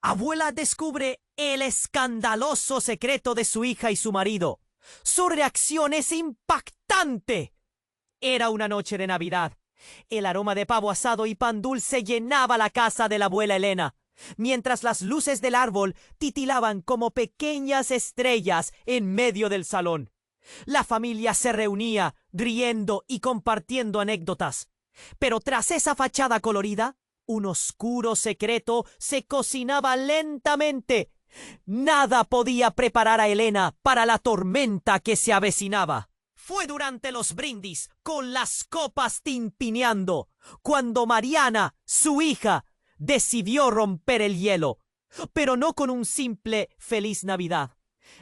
Abuela descubre el escandaloso secreto de su hija y su marido. Su reacción es impactante. Era una noche de Navidad. El aroma de pavo asado y pan dulce llenaba la casa de la abuela Elena, mientras las luces del árbol titilaban como pequeñas estrellas en medio del salón. La familia se reunía, riendo y compartiendo anécdotas. Pero tras esa fachada colorida, un oscuro secreto se cocinaba lentamente. Nada podía preparar a Elena para la tormenta que se avecinaba. Fue durante los brindis, con las copas tintineando, cuando Mariana, su hija, decidió romper el hielo, pero no con un simple Feliz Navidad.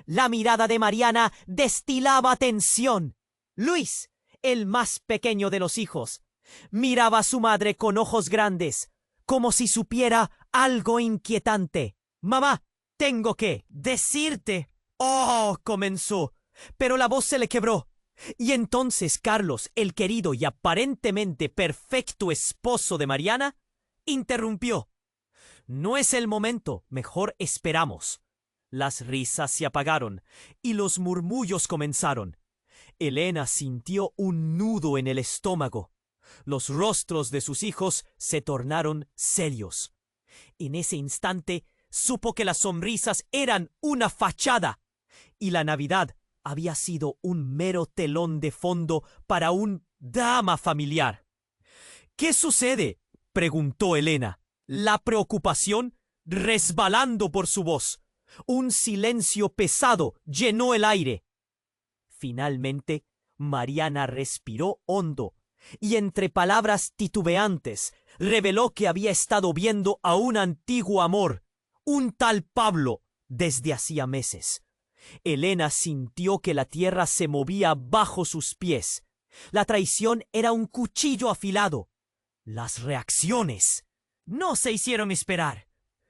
La mirada de Mariana destilaba tensión. Luis, el más pequeño de los hijos, miraba a su madre con ojos grandes, como si supiera algo inquietante. «Mamá, tengo que decirte». «Oh», comenzó, pero la voz se le quebró. Y entonces Carlos, el querido y aparentemente perfecto esposo de Mariana, interrumpió. «No es el momento, mejor esperamos». Las risas se apagaron y los murmullos comenzaron. Elena sintió un nudo en el estómago. Los rostros de sus hijos se tornaron serios. En ese instante supo que las sonrisas eran una fachada y la Navidad había sido un mero telón de fondo para un drama familiar. «¿Qué sucede?», preguntó Elena, la preocupación resbalando por su voz. Un silencio pesado llenó el aire. Finalmente, Mariana respiró hondo y entre palabras titubeantes reveló que había estado viendo a un antiguo amor, un tal Pablo, desde hacía meses. Elena sintió que la tierra se movía bajo sus pies. La traición era un cuchillo afilado. Las reacciones no se hicieron esperar.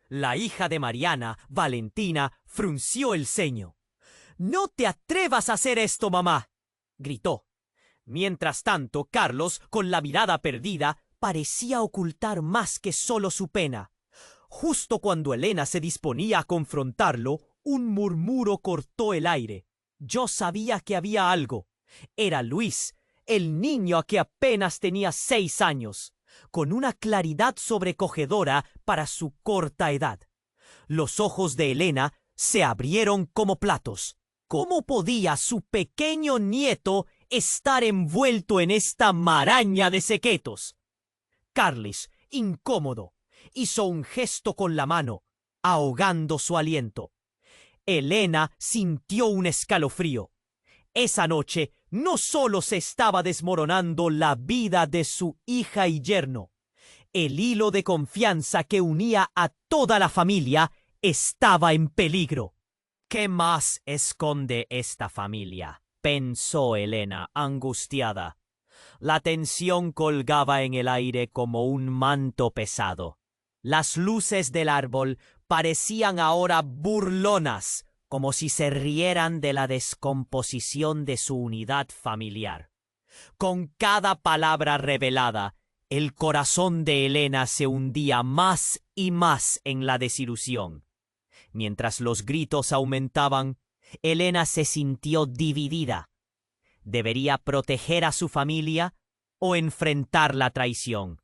La hija de Mariana, Valentina, frunció el ceño. «No te atrevas a hacer esto, mamá», gritó. Mientras tanto, Carlos, con la mirada perdida, parecía ocultar más que solo su pena. Justo cuando Elena se disponía a confrontarlo, un murmuro cortó el aire. Yo sabía que había algo. Era Luis, el niño que apenas tenía 6 años, con una claridad sobrecogedora para su corta edad. Los ojos de Elena se abrieron como platos. ¿Cómo podía su pequeño nieto estar envuelto en esta maraña de secretos? Carlos, incómodo, hizo un gesto con la mano, ahogando su aliento. Elena sintió un escalofrío. Esa noche no solo se estaba desmoronando la vida de su hija y yerno, el hilo de confianza que unía a toda la familia estaba en peligro. «¿Qué más esconde esta familia?», pensó Elena, angustiada. La tensión colgaba en el aire como un manto pesado. Las luces del árbol parecían ahora burlonas, como si se rieran de la descomposición de su unidad familiar. Con cada palabra revelada, el corazón de Elena se hundía más y más en la desilusión. Mientras los gritos aumentaban, Elena se sintió dividida. ¿Debería proteger a su familia o enfrentar la traición?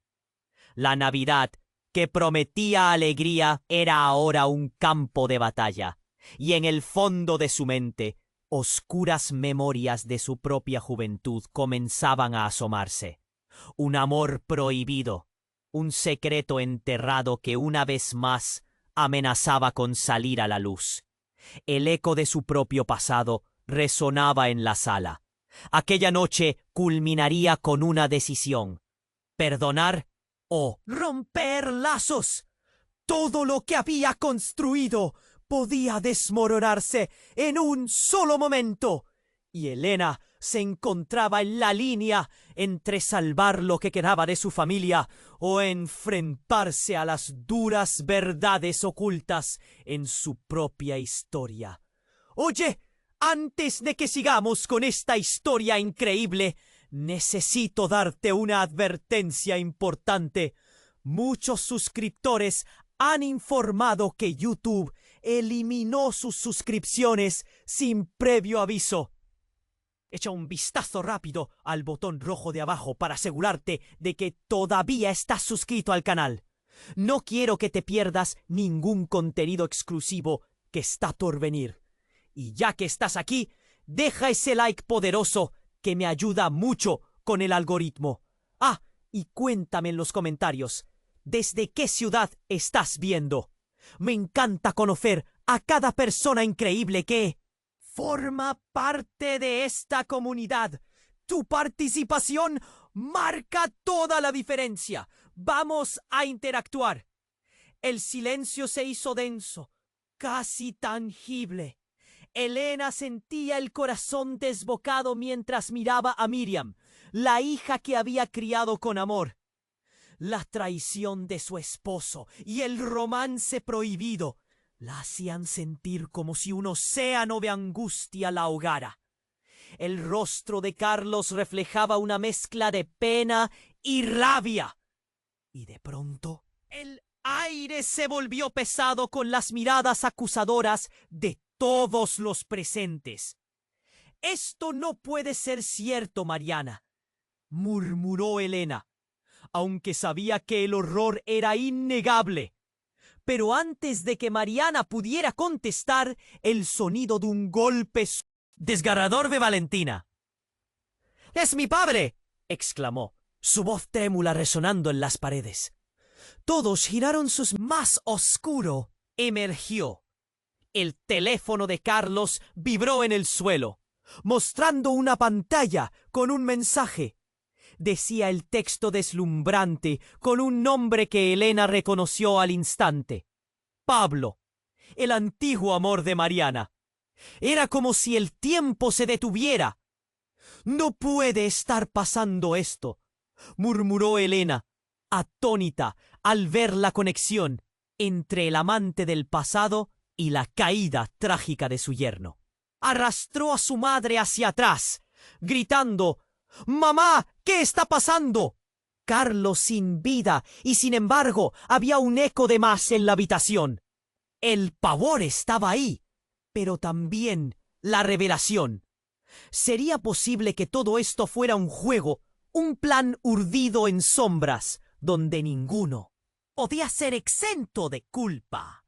La Navidad, que prometía alegría, era ahora un campo de batalla, y en el fondo de su mente, oscuras memorias de su propia juventud comenzaban a asomarse. Un amor prohibido, un secreto enterrado que una vez más amenazaba con salir a la luz. El eco de su propio pasado resonaba en la sala. Aquella noche culminaría con una decisión: perdonar o romper lazos. Todo lo que había construido podía desmoronarse en un solo momento, y Elena se encontraba en la línea entre salvar lo que quedaba de su familia o enfrentarse a las duras verdades ocultas en su propia historia. «Oye, antes de que sigamos con esta historia increíble, necesito darte una advertencia importante. Muchos suscriptores Han informado que YouTube eliminó sus suscripciones sin previo aviso. Echa un vistazo rápido al botón rojo de abajo para asegurarte de que todavía estás suscrito al canal. No quiero que te pierdas ningún contenido exclusivo que está por venir. Y ya que estás aquí, deja ese like poderoso que me ayuda mucho con el algoritmo. Ah, y cuéntame en los comentarios, ¿desde qué ciudad estás viendo? Me encanta conocer a cada persona increíble que forma parte de esta comunidad. Tu participación marca toda la diferencia. Vamos a interactuar. El silencio se hizo denso, casi tangible. Elena sentía el corazón desbocado mientras miraba a Miriam, la hija que había criado con amor. La traición de su esposo y el romance prohibido la hacían sentir como si un océano de angustia la ahogara. El rostro de Carlos reflejaba una mezcla de pena y rabia. Y de pronto, el aire se volvió pesado con las miradas acusadoras de todos los presentes. «Esto no puede ser cierto, Mariana», murmuró Elena, aunque sabía que el horror era innegable. Pero antes de que Mariana pudiera contestar, el sonido de un golpe desgarrador de Valentina. «¡Es mi padre!», exclamó, su voz trémula resonando en las paredes. Todos giraron sus más oscuro. Emergió. El teléfono de Carlos vibró en el suelo, mostrando una pantalla con un mensaje. Decía el texto deslumbrante con un nombre que Elena reconoció al instante. Pablo, el antiguo amor de Mariana. Era como si el tiempo se detuviera. «No puede estar pasando esto», murmuró Elena, atónita al ver la conexión entre el amante del pasado y la caída trágica de su yerno. Arrastró a su madre hacia atrás, gritando: «¡Mamá! ¿Qué está pasando?». Carlos sin vida, y sin embargo había un eco de más en la habitación. El pavor estaba ahí, pero también la revelación. ¿Sería posible que todo esto fuera un juego, un plan urdido en sombras, donde ninguno podía ser exento de culpa?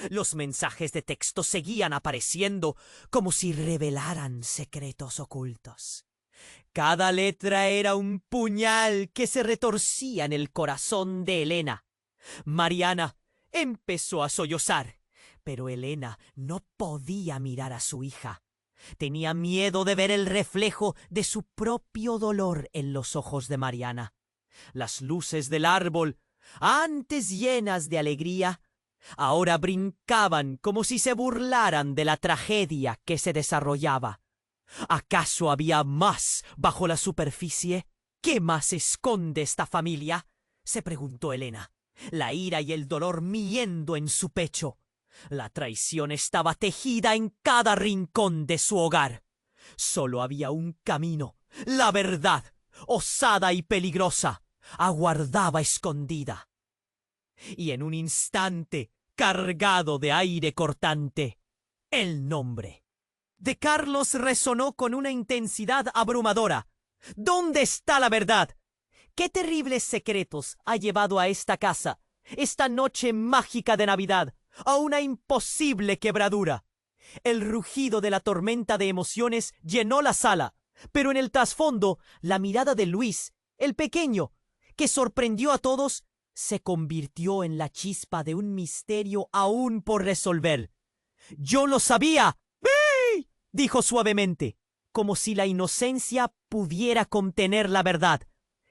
Los mensajes de texto seguían apareciendo como si revelaran secretos ocultos. Cada letra era un puñal que se retorcía en el corazón de Elena. Mariana empezó a sollozar, pero Elena no podía mirar a su hija. Tenía miedo de ver el reflejo de su propio dolor en los ojos de Mariana. Las luces del árbol, antes llenas de alegría, ahora brincaban como si se burlaran de la tragedia que se desarrollaba. ¿Acaso había más bajo la superficie? ¿Qué más esconde esta familia?, se preguntó Elena, la ira y el dolor miendo en su pecho. La traición estaba tejida en cada rincón de su hogar. Solo había un camino, la verdad, osada y peligrosa, aguardaba escondida. Y en un instante, cargado de aire cortante, el nombre de Carlos resonó con una intensidad abrumadora. ¿Dónde está la verdad? ¿Qué terribles secretos ha llevado a esta casa, esta noche mágica de Navidad, a una imposible quebradura? El rugido de la tormenta de emociones llenó la sala, pero en el trasfondo, la mirada de Luis, el pequeño, que sorprendió a todos, se convirtió en la chispa de un misterio aún por resolver. «¡Yo lo sabía!», dijo suavemente, como si la inocencia pudiera contener la verdad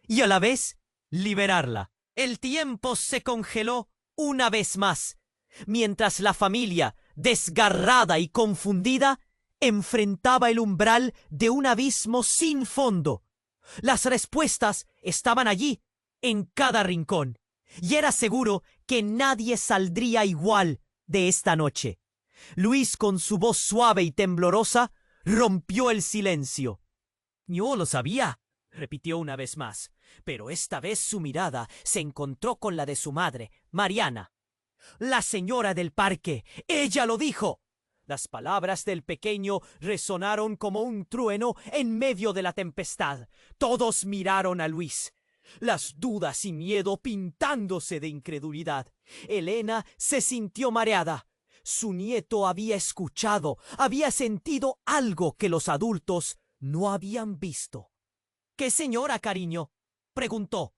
y a la vez liberarla. El tiempo se congeló una vez más, mientras la familia, desgarrada y confundida, enfrentaba el umbral de un abismo sin fondo. Las respuestas estaban allí, en cada rincón, y era seguro que nadie saldría igual de esta noche. Luis, con su voz suave y temblorosa, rompió el silencio. «Yo lo sabía», repitió una vez más, pero esta vez su mirada se encontró con la de su madre, Mariana. La señora del parque, ella lo dijo. Las palabras del pequeño resonaron como un trueno en medio de la tempestad. Todos miraron a Luis, las dudas y miedo pintándose de incredulidad. Elena se sintió mareada. Su nieto había escuchado, había sentido algo que los adultos no habían visto. —¿Qué señora, cariño? —preguntó,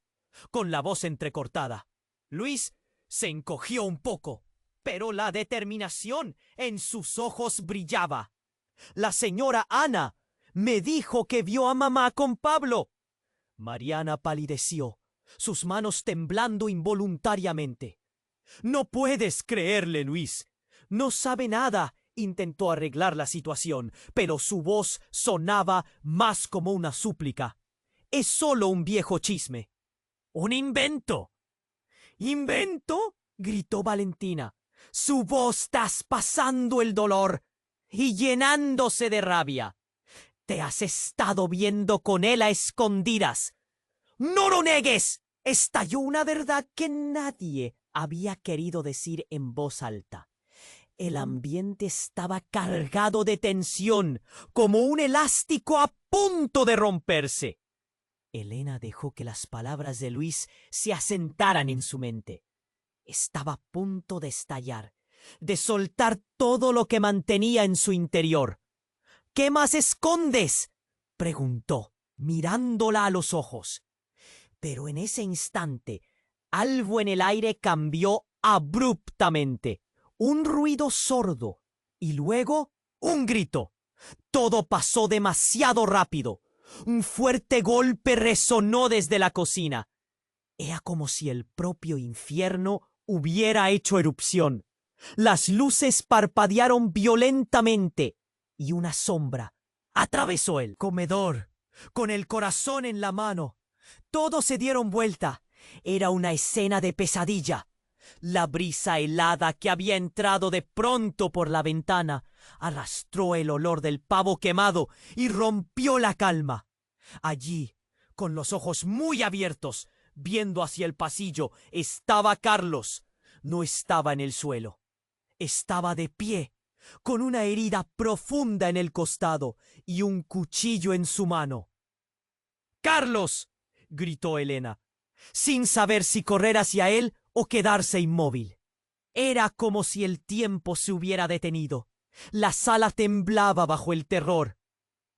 con la voz entrecortada. Luis se encogió un poco, pero la determinación en sus ojos brillaba. —La señora Ana me dijo que vio a mamá con Pablo. Mariana palideció, sus manos temblando involuntariamente. —No puedes creerle, Luis. No sabe nada. Intentó arreglar la situación, pero su voz sonaba más como una súplica. Es solo un viejo chisme. —¡Un invento! —¿Invento? —gritó Valentina, su voz traspasando el dolor y llenándose de rabia. —Te has estado viendo con él a escondidas. —¡No lo negues! Estalló una verdad que nadie había querido decir en voz alta. El ambiente estaba cargado de tensión, como un elástico a punto de romperse. Elena dejó que las palabras de Luis se asentaran en su mente. Estaba a punto de estallar, de soltar todo lo que mantenía en su interior. —¿Qué más escondes? —preguntó, mirándola a los ojos. Pero en ese instante, algo en el aire cambió abruptamente. Un ruido sordo y luego un grito. Todo pasó demasiado rápido. Un fuerte golpe resonó desde la cocina. Era como si el propio infierno hubiera hecho erupción. Las luces parpadearon violentamente y una sombra atravesó el comedor. Con el corazón en la mano, todos se dieron vuelta. Era una escena de pesadilla. La brisa helada que había entrado de pronto por la ventana arrastró el olor del pavo quemado y rompió la calma. Allí, con los ojos muy abiertos, viendo hacia el pasillo, estaba Carlos. No estaba en el suelo. Estaba de pie, con una herida profunda en el costado y un cuchillo en su mano. —¡Carlos! —gritó Elena, sin saber si correr hacia él o quedarse inmóvil. Era como si el tiempo se hubiera detenido. La sala temblaba bajo el terror.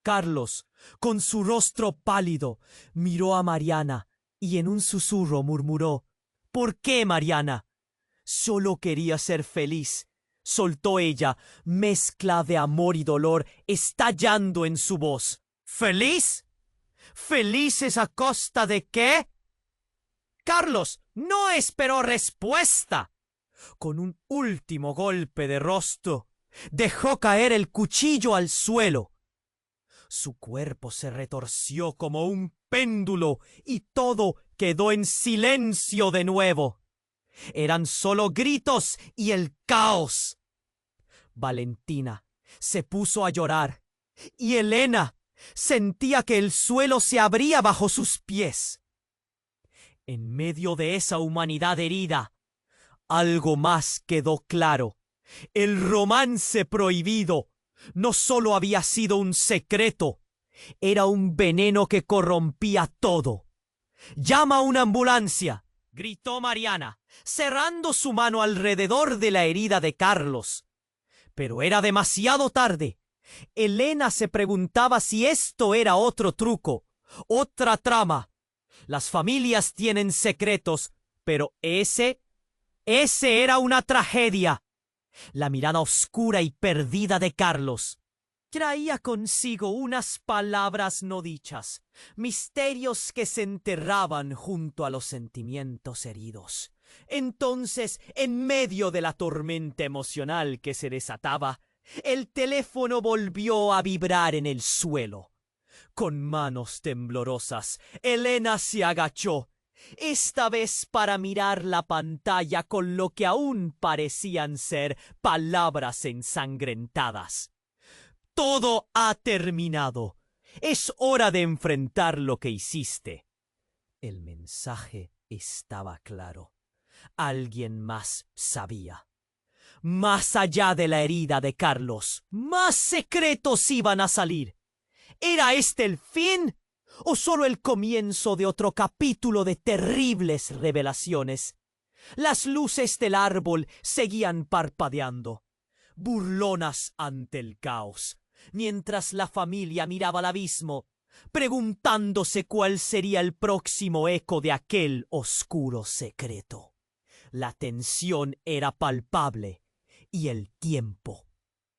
Carlos, con su rostro pálido, miró a Mariana y en un susurro murmuró: —¿Por qué, Mariana? —Solo quería ser feliz —soltó ella, mezcla de amor y dolor estallando en su voz. —¿Feliz? ¿Felices a costa de qué? Carlos no esperó respuesta. Con un último golpe de rostro, dejó caer el cuchillo al suelo. Su cuerpo se retorció como un péndulo y todo quedó en silencio de nuevo. Eran solo gritos y el caos. Valentina se puso a llorar y Elena sentía que el suelo se abría bajo sus pies. En medio de esa humanidad herida, algo más quedó claro. El romance prohibido no solo había sido un secreto, era un veneno que corrompía todo. —¡Llama a una ambulancia! —gritó Mariana, cerrando su mano alrededor de la herida de Carlos. Pero era demasiado tarde. Elena se preguntaba si esto era otro truco, otra trama. Las familias tienen secretos, pero ese era una tragedia. La mirada oscura y perdida de Carlos traía consigo unas palabras no dichas, misterios que se enterraban junto a los sentimientos heridos. Entonces, en medio de la tormenta emocional que se desataba, el teléfono volvió a vibrar en el suelo. Con manos temblorosas, Elena se agachó, esta vez para mirar la pantalla con lo que aún parecían ser palabras ensangrentadas. Todo ha terminado. Es hora de enfrentar lo que hiciste. El mensaje estaba claro. Alguien más sabía. Más allá de la herida de Carlos, más secretos iban a salir. ¿Era este el fin? ¿O solo el comienzo de otro capítulo de terribles revelaciones? Las luces del árbol seguían parpadeando, burlonas ante el caos, mientras la familia miraba al abismo, preguntándose cuál sería el próximo eco de aquel oscuro secreto. La tensión era palpable y el tiempo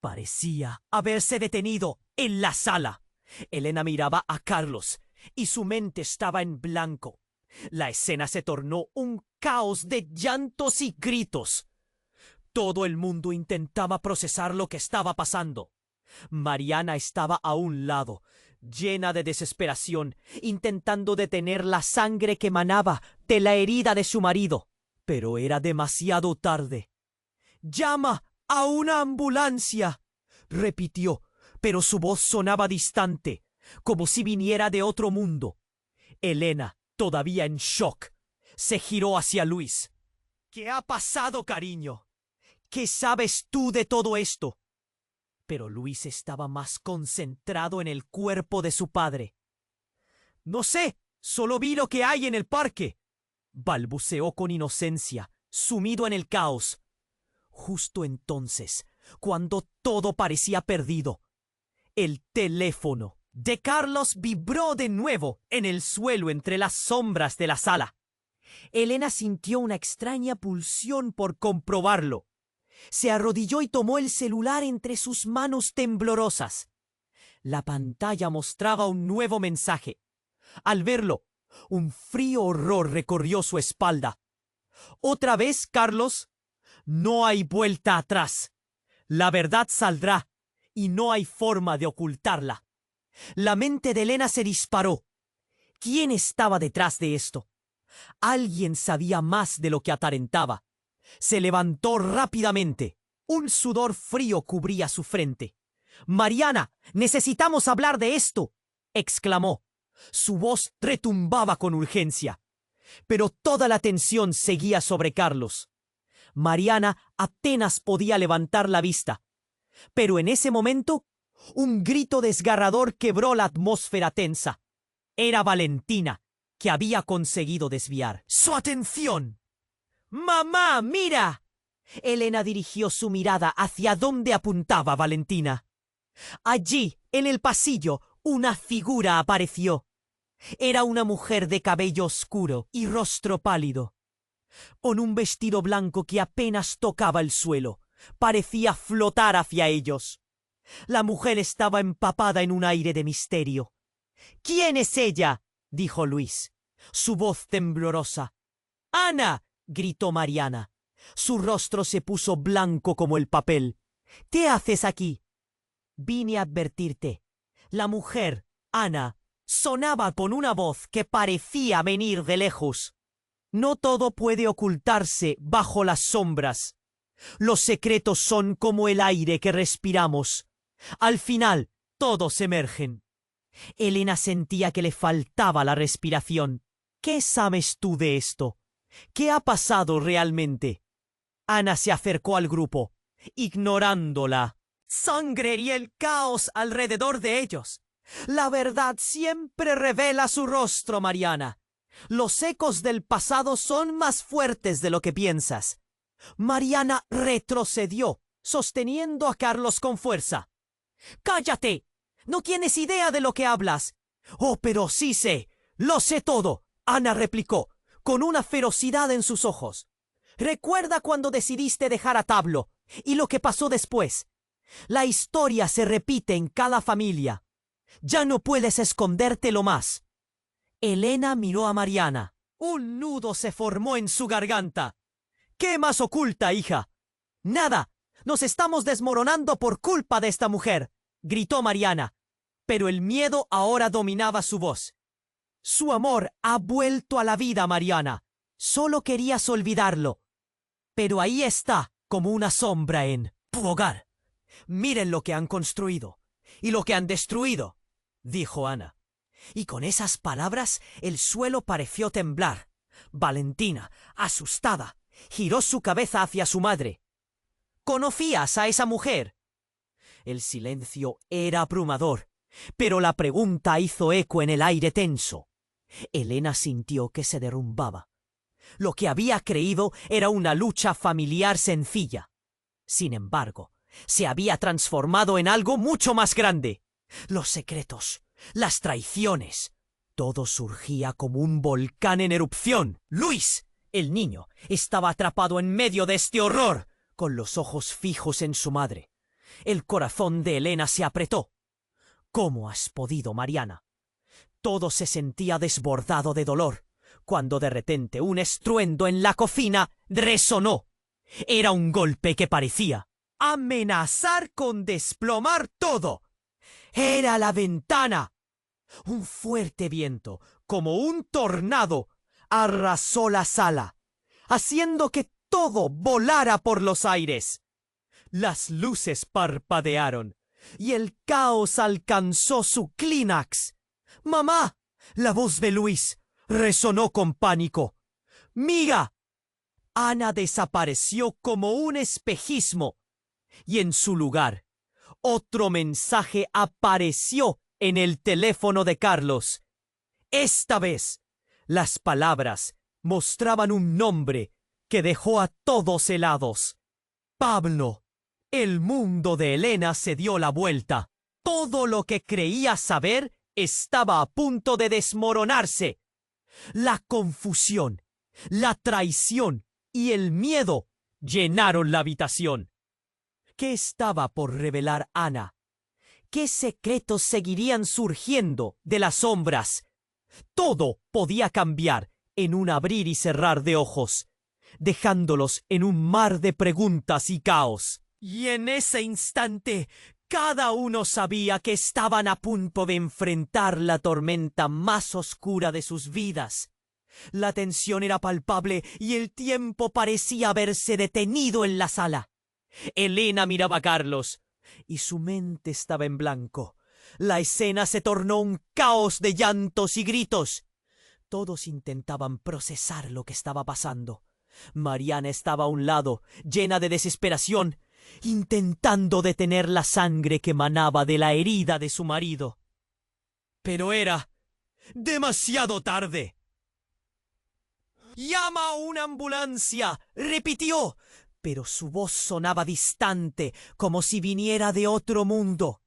parecía haberse detenido en la sala. Elena miraba a Carlos y su mente estaba en blanco. La escena se tornó un caos de llantos y gritos. Todo el mundo intentaba procesar lo que estaba pasando. Mariana estaba a un lado, llena de desesperación, intentando detener la sangre que manaba de la herida de su marido. Pero era demasiado tarde. «¡Llama a una ambulancia!», repitió, pero su voz sonaba distante, como si viniera de otro mundo. Elena, todavía en shock, se giró hacia Luis. «¿Qué ha pasado, cariño? ¿Qué sabes tú de todo esto?». Pero Luis estaba más concentrado en el cuerpo de su padre. «No sé, solo vi lo que hay en el parque», balbuceó con inocencia, sumido en el caos. Justo entonces, cuando todo parecía perdido, el teléfono de Carlos vibró de nuevo en el suelo entre las sombras de la sala. Elena sintió una extraña pulsión por comprobarlo. Se arrodilló y tomó el celular entre sus manos temblorosas. La pantalla mostraba un nuevo mensaje. Al verlo, un frío horror recorrió su espalda. «¿Otra vez, Carlos? No hay vuelta atrás. La verdad saldrá y no hay forma de ocultarla». La mente de Elena se disparó. ¿Quién estaba detrás de esto? Alguien sabía más de lo que aparentaba. Se levantó rápidamente. Un sudor frío cubría su frente. «Mariana, necesitamos hablar de esto», exclamó. Su voz retumbaba con urgencia. Pero toda la tensión seguía sobre Carlos. Mariana apenas podía levantar la vista. Pero en ese momento, un grito desgarrador quebró la atmósfera tensa. Era Valentina, que había conseguido desviar su atención. «¡Mamá, mira!». Elena dirigió su mirada hacia donde apuntaba Valentina. Allí, en el pasillo, una figura apareció. Era una mujer de cabello oscuro y rostro pálido, con un vestido blanco que apenas tocaba el suelo. Parecía flotar hacia ellos. La mujer estaba empapada en un aire de misterio. «¿Quién es ella?», dijo Luis, su voz temblorosa. «¡Ana!», gritó Mariana. Su rostro se puso blanco como el papel. «¿Qué haces aquí?». «Vine a advertirte». La mujer, Ana, sonaba con una voz que parecía venir de lejos. «No todo puede ocultarse bajo las sombras. Los secretos son como el aire que respiramos. Al final, todos emergen». Elena sentía que le faltaba la respiración. «¿Qué sabes tú de esto? ¿Qué ha pasado realmente?». Ana se acercó al grupo, ignorándola. «Sangre y el caos alrededor de ellos. La verdad siempre revela su rostro, Mariana. Los ecos del pasado son más fuertes de lo que piensas». Mariana retrocedió, sosteniendo a Carlos con fuerza. «¡Cállate! No tienes idea de lo que hablas». «Oh, pero sí sé. Lo sé todo», Ana replicó, con una ferocidad en sus ojos. «¿Recuerda cuando decidiste dejar a Tablo y lo que pasó después? La historia se repite en cada familia. Ya no puedes escondértelo más». Elena miró a Mariana. Un nudo se formó en su garganta. «¿Qué más oculta, hija?». «Nada. Nos estamos desmoronando por culpa de esta mujer», gritó Mariana. Pero el miedo ahora dominaba su voz. «Su amor ha vuelto a la vida, Mariana. Solo querías olvidarlo. Pero ahí está, como una sombra en tu hogar. Miren lo que han construido y lo que han destruido», dijo Ana. Y con esas palabras el suelo pareció temblar. Valentina, asustada, Giró su cabeza hacia su madre. ¿Conocías a esa mujer? El silencio era abrumador, pero la pregunta hizo eco en el aire tenso. Elena sintió que se derrumbaba. Lo que había creído era una lucha familiar sencilla. Sin embargo, se había transformado en algo mucho más grande. Los secretos, las traiciones, todo surgía como un volcán en erupción. Luis, el niño, estaba atrapado en medio de este horror, con los ojos fijos en su madre. El corazón de Elena se apretó. ¿Cómo has podido, Mariana? Todo se sentía desbordado de dolor, cuando de repente un estruendo en la cocina resonó. Era un golpe que parecía amenazar con desplomar todo. ¡Era la ventana! Un fuerte viento, como un tornado, arrasó la sala, haciendo que todo volara por los aires. Las luces parpadearon y el caos alcanzó su clímax. ¡Mamá! La voz de Luis resonó con pánico. ¡Miga! Ana desapareció como un espejismo y en su lugar otro mensaje apareció en el teléfono de Carlos. Esta vez, las palabras mostraban un nombre que dejó a todos helados. Pablo. El mundo de Elena se dio la vuelta. Todo lo que creía saber estaba a punto de desmoronarse. La confusión, la traición y el miedo llenaron la habitación. ¿Qué estaba por revelar Ana? ¿Qué secretos seguirían surgiendo de las sombras? Todo podía cambiar en un abrir y cerrar de ojos, dejándolos en un mar de preguntas y caos. Y en ese instante, cada uno sabía que estaban a punto de enfrentar la tormenta más oscura de sus vidas. La tensión era palpable y el tiempo parecía haberse detenido en la sala. Elena miraba a Carlos y su mente estaba en blanco. La escena se tornó un caos de llantos y gritos. Todos intentaban procesar lo que estaba pasando. Mariana estaba a un lado, llena de desesperación, intentando detener la sangre que manaba de la herida de su marido. Pero era demasiado tarde. «¡Llama a una ambulancia!», repitió, pero su voz sonaba distante, como si viniera de otro mundo.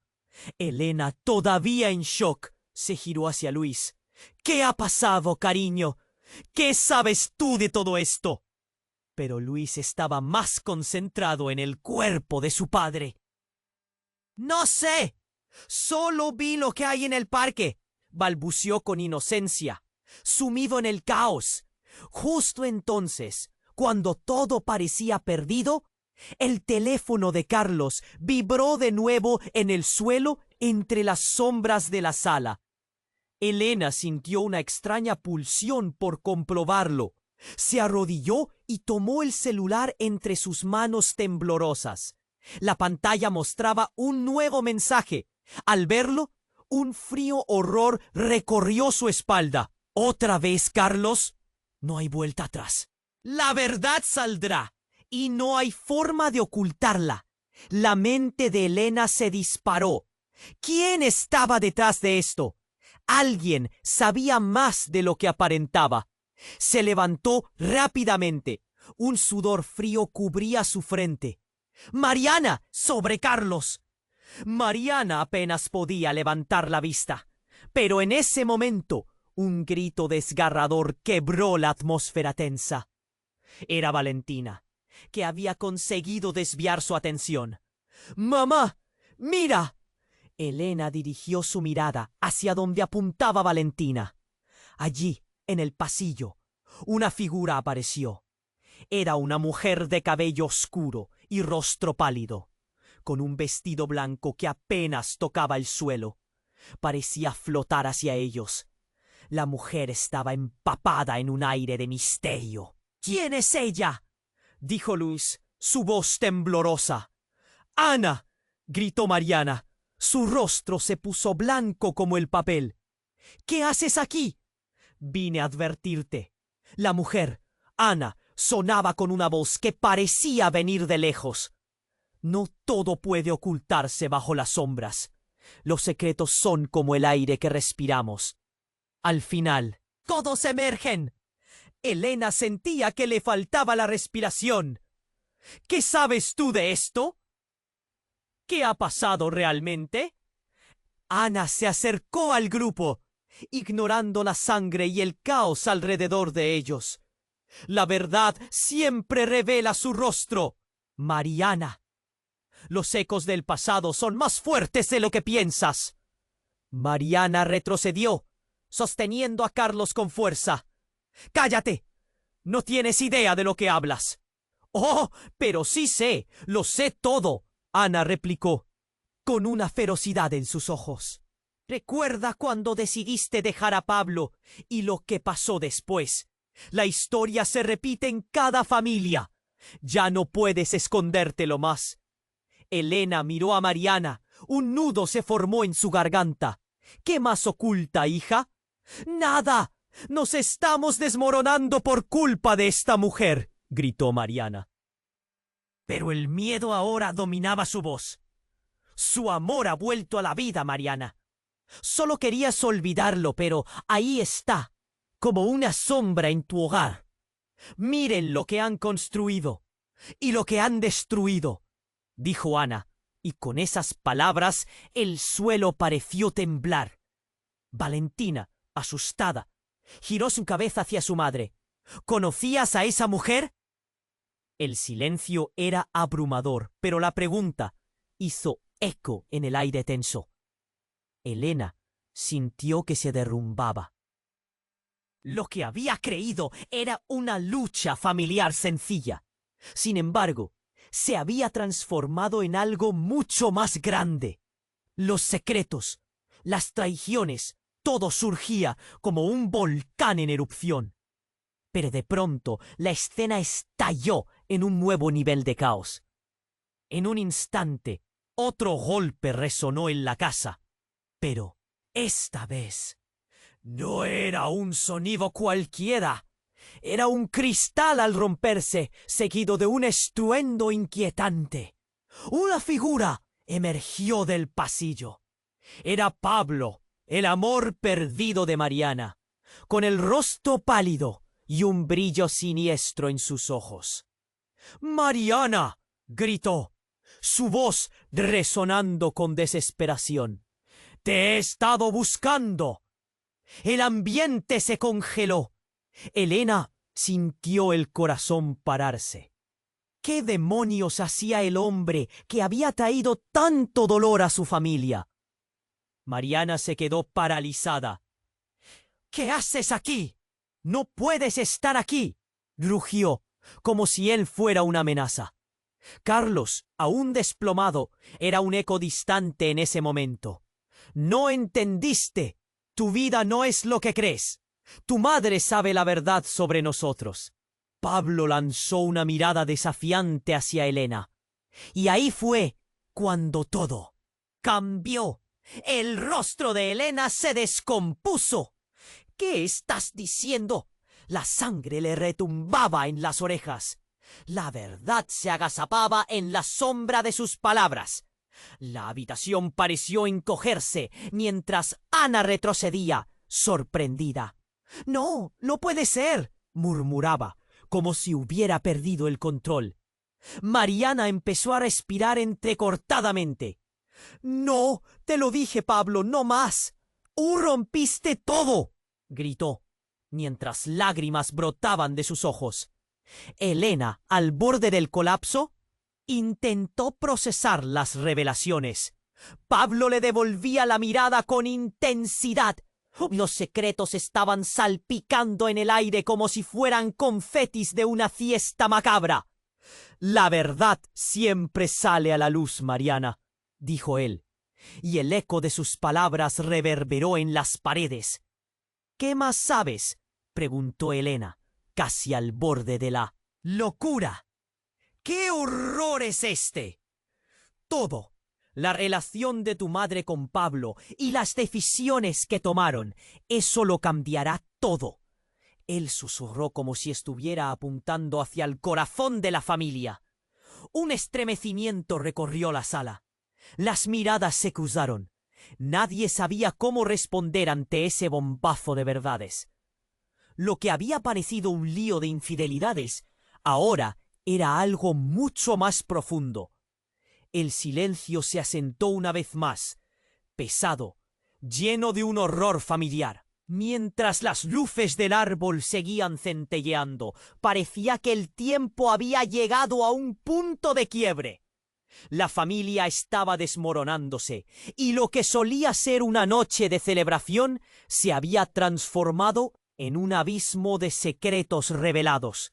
Elena, todavía en shock, se giró hacia Luis. «¿Qué ha pasado, cariño? ¿Qué sabes tú de todo esto?». Pero Luis estaba más concentrado en el cuerpo de su padre. «No sé. Solo vi lo que hay en el parque», balbuceó con inocencia, sumido en el caos. Justo entonces, cuando todo parecía perdido, el teléfono de Carlos vibró de nuevo en el suelo entre las sombras de la sala. Elena sintió una extraña pulsión por comprobarlo. Se arrodilló y tomó el celular entre sus manos temblorosas. La pantalla mostraba un nuevo mensaje. Al verlo, un frío horror recorrió su espalda. «¿Otra vez, Carlos?». No hay vuelta atrás. La verdad saldrá, y no hay forma de ocultarla. La mente de Elena se disparó. ¿Quién estaba detrás de esto? Alguien sabía más de lo que aparentaba. Se levantó rápidamente. Un sudor frío cubría su frente. «¡Mariana!», sobre Carlos. Mariana apenas podía levantar la vista. Pero en ese momento, un grito desgarrador quebró la atmósfera tensa. Era Valentina, que había conseguido desviar su atención. «¡Mamá! ¡Mira!». Elena dirigió su mirada hacia donde apuntaba Valentina. Allí, en el pasillo, una figura apareció. Era una mujer de cabello oscuro y rostro pálido, con un vestido blanco que apenas tocaba el suelo. Parecía flotar hacia ellos. La mujer estaba empapada en un aire de misterio. «¿Quién es ella?», dijo Luis, su voz temblorosa. «¡Ana!», gritó Mariana. Su rostro se puso blanco como el papel. «¿Qué haces aquí?». «Vine a advertirte». La mujer, Ana, Sonaba con una voz que parecía venir de lejos. No todo puede ocultarse bajo las sombras. Los secretos son como el aire que respiramos. Al final, todos emergen. Elena sentía que le faltaba la respiración. ¿Qué sabes tú de esto? ¿Qué ha pasado realmente? Ana se acercó al grupo, ignorando la sangre y el caos alrededor de ellos. La verdad siempre revela su rostro. Mariana. Los ecos del pasado son más fuertes de lo que piensas. Mariana retrocedió, sosteniendo a Carlos con fuerza. ¡Cállate! No tienes idea de lo que hablas. Oh, pero sí sé, lo sé todo, Ana replicó, con una ferocidad en sus ojos. Recuerda cuando decidiste dejar a Pablo y lo que pasó después. La historia se repite en cada familia. Ya no puedes escondértelo más. Elena miró a Mariana. Un nudo se formó en su garganta. ¿Qué más oculta, hija? ¡Nada! ¡Nos estamos desmoronando por culpa de esta mujer!, gritó Mariana. Pero el miedo ahora dominaba su voz. Su amor ha vuelto a la vida, Mariana. Solo querías olvidarlo, pero ahí está, como una sombra en tu hogar. Miren lo que han construido y lo que han destruido, dijo Ana, y con esas palabras el suelo pareció temblar. Valentina, asustada, giró su cabeza hacia su madre. ¿Conocías a esa mujer? El silencio era abrumador, pero la pregunta hizo eco en el aire tenso. Elena sintió que se derrumbaba. Lo que había creído era una lucha familiar sencilla. Sin embargo, se había transformado en algo mucho más grande. Los secretos, las traiciones, todo surgía como un volcán en erupción. Pero de pronto la escena estalló en un nuevo nivel de caos. En un instante, otro golpe resonó en la casa. Pero esta vez no era un sonido cualquiera. Era un cristal al romperse, seguido de un estruendo inquietante. Una figura emergió del pasillo. Era Pablo, el amor perdido de Mariana, con el rostro pálido y un brillo siniestro en sus ojos. ¡Mariana!, gritó, su voz resonando con desesperación. ¡Te he estado buscando! El ambiente se congeló. Elena sintió el corazón pararse. ¿Qué demonios hacía el hombre que había traído tanto dolor a su familia? Mariana se quedó paralizada. ¿Qué haces aquí? ¡No puedes estar aquí!, rugió, como si él fuera una amenaza. Carlos, aún desplomado, era un eco distante en ese momento. «No entendiste. Tu vida no es lo que crees. Tu madre sabe la verdad sobre nosotros». Pablo lanzó una mirada desafiante hacia Elena. Y ahí fue cuando todo cambió. El rostro de Elena se descompuso. ¿Qué estás diciendo? La sangre le retumbaba en las orejas. La verdad se agazapaba en la sombra de sus palabras. La habitación pareció encogerse mientras Ana retrocedía, sorprendida. «No, no puede ser», murmuraba, como si hubiera perdido el control. Mariana empezó a respirar entrecortadamente. «No, te lo dije, Pablo, no más. Rompiste todo», gritó, mientras lágrimas brotaban de sus ojos. Elena, al borde del colapso, intentó procesar las revelaciones. Pablo le devolvía la mirada con intensidad. Los secretos estaban salpicando en el aire como si fueran confetis de una fiesta macabra. «La verdad siempre sale a la luz, Mariana», dijo él, y el eco de sus palabras reverberó en las paredes. «¿Qué más sabes?», preguntó Elena, casi al borde de la locura. «¿Qué horror es este?». «Todo. La relación de tu madre con Pablo y las decisiones que tomaron. Eso lo cambiará todo. Él susurró como si estuviera apuntando hacia el corazón de la familia. Un estremecimiento recorrió la sala. Las miradas se cruzaron. Nadie sabía cómo responder ante ese bombazo de verdades. Lo que había parecido un lío de infidelidades, ahora era algo mucho más profundo. El silencio se asentó una vez más, pesado, lleno de un horror familiar. Mientras las luces del árbol seguían centelleando, parecía que el tiempo había llegado a un punto de quiebre. La familia estaba desmoronándose, y lo que solía ser una noche de celebración se había transformado en un abismo de secretos revelados.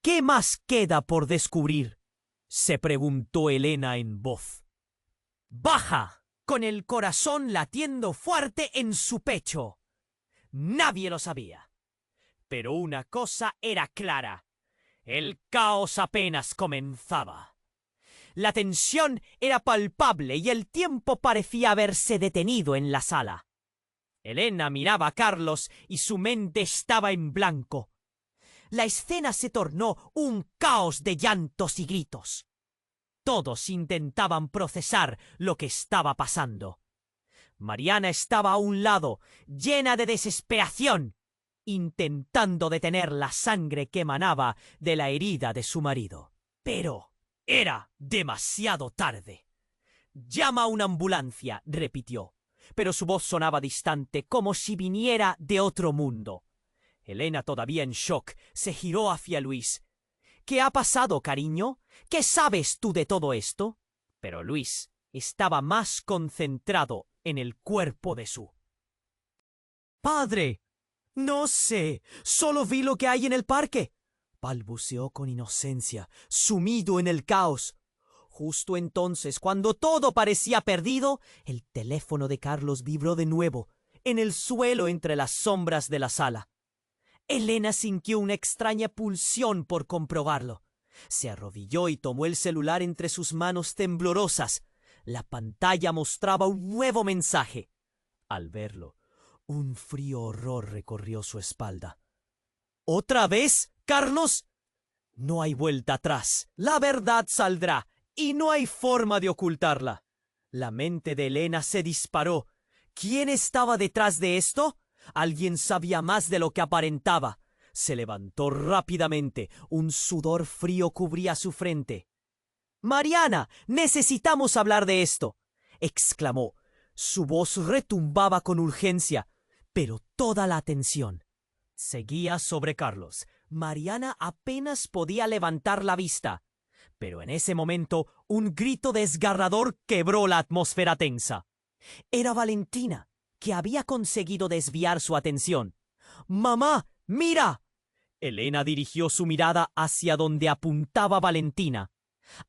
¿Qué más queda por descubrir?, se preguntó Elena en voz baja, con el corazón latiendo fuerte en su pecho. Nadie lo sabía. Pero una cosa era clara: el caos apenas comenzaba. La tensión era palpable y el tiempo parecía haberse detenido en la sala. Elena miraba a Carlos y su mente estaba en blanco. La escena se tornó un caos de llantos y gritos. Todos intentaban procesar lo que estaba pasando. Mariana estaba a un lado, llena de desesperación, intentando detener la sangre que emanaba de la herida de su marido. Pero era demasiado tarde. «Llama a una ambulancia», repitió, pero su voz sonaba distante, como si viniera de otro mundo. Elena, todavía en shock, se giró hacia Luis. «¿Qué ha pasado, cariño? ¿Qué sabes tú de todo esto?» Pero Luis estaba más concentrado en el cuerpo de su padre. «No sé, solo vi lo que hay en el parque», balbuceó con inocencia, sumido en el caos. Justo entonces, cuando todo parecía perdido, el teléfono de Carlos vibró de nuevo, en el suelo entre las sombras de la sala. Elena sintió una extraña pulsión por comprobarlo. Se arrodilló y tomó el celular entre sus manos temblorosas. La pantalla mostraba un nuevo mensaje. Al verlo, un frío horror recorrió su espalda. «¿Otra vez, Carlos?» «No hay vuelta atrás. La verdad saldrá, y no hay forma de ocultarla». La mente de Elena se disparó. ¿Quién estaba detrás de esto? Alguien sabía más de lo que aparentaba. Se levantó rápidamente. Un sudor frío cubría su frente. «Mariana, necesitamos hablar de esto», exclamó. Su voz retumbaba con urgencia, pero toda la atención seguía sobre Carlos. Mariana apenas podía levantar la vista. Pero en ese momento, un grito desgarrador quebró la atmósfera tensa. Era Valentina, que había conseguido desviar su atención. «¡Mamá, mira!». Elena dirigió su mirada hacia donde apuntaba Valentina.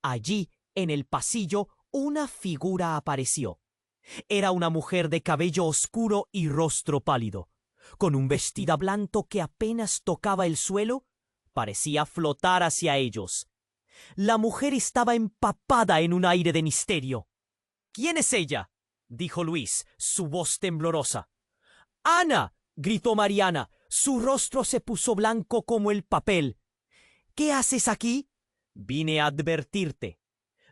Allí, en el pasillo, una figura apareció. Era una mujer de cabello oscuro y rostro pálido. Con un vestido blanco que apenas tocaba el suelo, parecía flotar hacia ellos. La mujer estaba empapada en un aire de misterio. «¿Quién es ella?», dijo Luis, su voz temblorosa. «¡Ana!», gritó Mariana. Su rostro se puso blanco como el papel. «¿Qué haces aquí?». «Vine a advertirte».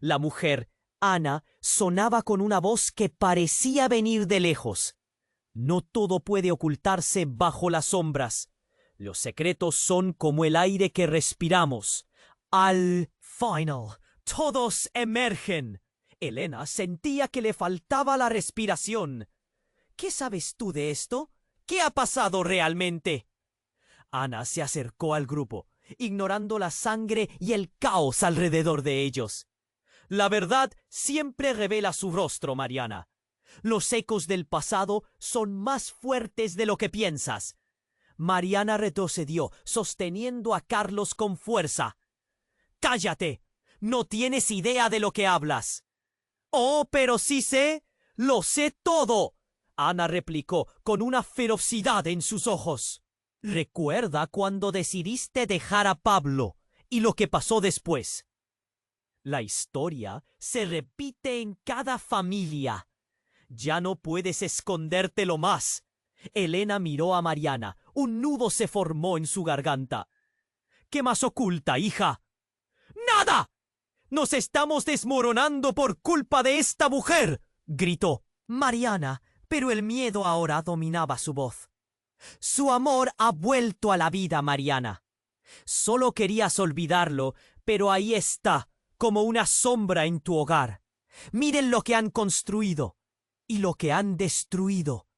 La mujer, Ana, sonaba con una voz que parecía venir de lejos. «No todo puede ocultarse bajo las sombras. Los secretos son como el aire que respiramos. Al final, todos emergen». Elena sentía que le faltaba la respiración. «¿Qué sabes tú de esto? ¿Qué ha pasado realmente?». Ana se acercó al grupo, ignorando la sangre y el caos alrededor de ellos. «La verdad siempre revela su rostro, Mariana. Los ecos del pasado son más fuertes de lo que piensas». Mariana retrocedió, sosteniendo a Carlos con fuerza. «¡Cállate! No tienes idea de lo que hablas». «Oh, pero sí sé. Lo sé todo», Ana replicó con una ferocidad en sus ojos. «¿Recuerda cuando decidiste dejar a Pablo y lo que pasó después?». La historia se repite en cada familia. Ya no puedes escondértelo más. Elena miró a Mariana. Un nudo se formó en su garganta. ¿Qué más oculta, hija? ¡Nada! ¡Nos estamos desmoronando por culpa de esta mujer!, gritó Mariana, pero el miedo ahora dominaba su voz. Su amor ha vuelto a la vida, Mariana. Solo querías olvidarlo, pero ahí está, como una sombra en tu hogar. Miren lo que han construido y lo que han destruido,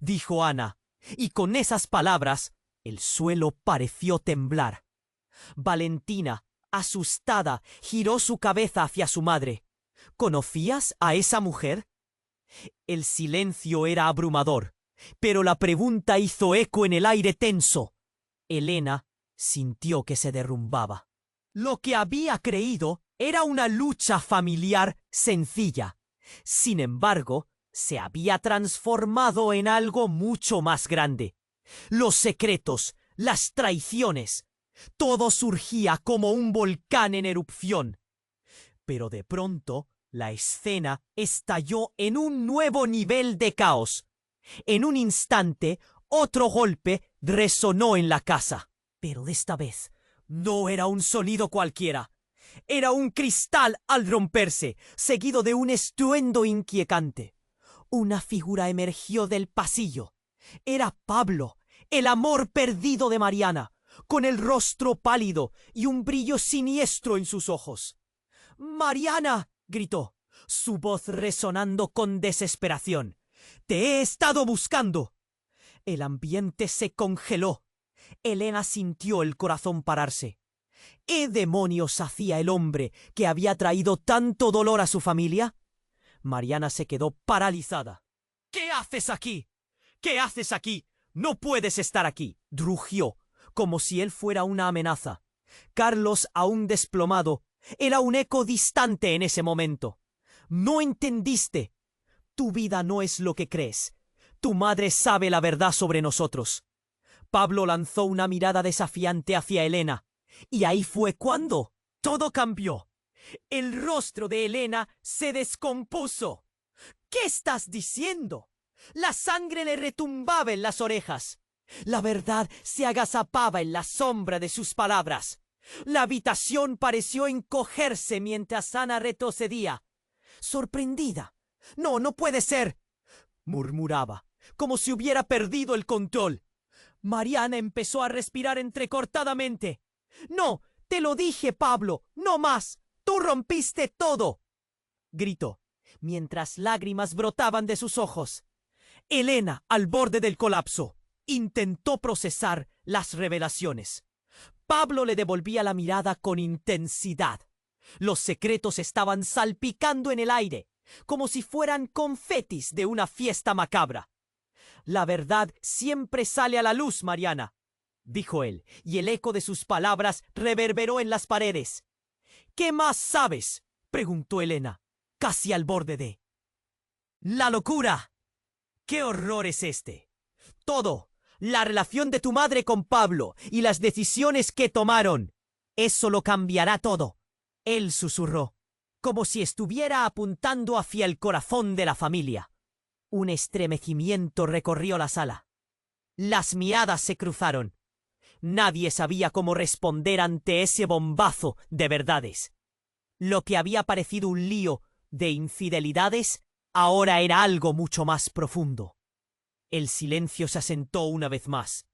dijo Ana, y con esas palabras el suelo pareció temblar. Valentina, asustada, giró su cabeza hacia su madre. ¿Conocías a esa mujer? El silencio era abrumador, pero la pregunta hizo eco en el aire tenso. Elena sintió que se derrumbaba. Lo que había creído era una lucha familiar sencilla. Sin embargo, se había transformado en algo mucho más grande. Los secretos, las traiciones, todo surgía como un volcán en erupción. Pero de pronto, la escena estalló en un nuevo nivel de caos. En un instante, otro golpe resonó en la casa. Pero esta vez no era un sonido cualquiera. Era un cristal al romperse, seguido de un estruendo inquietante. Una figura emergió del pasillo. Era Pablo, el amor perdido de Mariana, con el rostro pálido y un brillo siniestro en sus ojos. «¡Mariana!», gritó, su voz resonando con desesperación. «¡Te he estado buscando!». El ambiente se congeló. Elena sintió el corazón pararse. ¿Qué demonios hacía el hombre que había traído tanto dolor a su familia? Mariana se quedó paralizada. «¿Qué haces aquí? ¿Qué haces aquí? No puedes estar aquí», rugió, como si él fuera una amenaza. Carlos, aún desplomado, era un eco distante en ese momento. «No entendiste. Tu vida no es lo que crees. Tu madre sabe la verdad sobre nosotros». Pablo lanzó una mirada desafiante hacia Elena, y ahí fue cuando todo cambió. El rostro de Elena se descompuso. «¿Qué estás diciendo?». La sangre le retumbaba en las orejas. La verdad se agazapaba en la sombra de sus palabras. La habitación pareció encogerse mientras Ana retrocedía. Sorprendida. «No, no puede ser», murmuraba, como si hubiera perdido el control. Mariana empezó a respirar entrecortadamente. «No, te lo dije, Pablo, no más. Tú rompiste todo», gritó, mientras lágrimas brotaban de sus ojos. Elena, al borde del colapso, intentó procesar las revelaciones. Pablo le devolvía la mirada con intensidad. Los secretos estaban salpicando en el aire, como si fueran confetis de una fiesta macabra. «La verdad siempre sale a la luz, Mariana», dijo él, y el eco de sus palabras reverberó en las paredes. «¿Qué más sabes?», preguntó Elena, casi al borde de «la locura». «¿Qué horror es este? Todo, la relación de tu madre con Pablo y las decisiones que tomaron. Eso lo cambiará todo», él susurró, como si estuviera apuntando hacia el corazón de la familia. Un estremecimiento recorrió la sala. Las miradas se cruzaron. Nadie sabía cómo responder ante ese bombazo de verdades. Lo que había parecido un lío de infidelidades ahora era algo mucho más profundo. El silencio se asentó una vez más,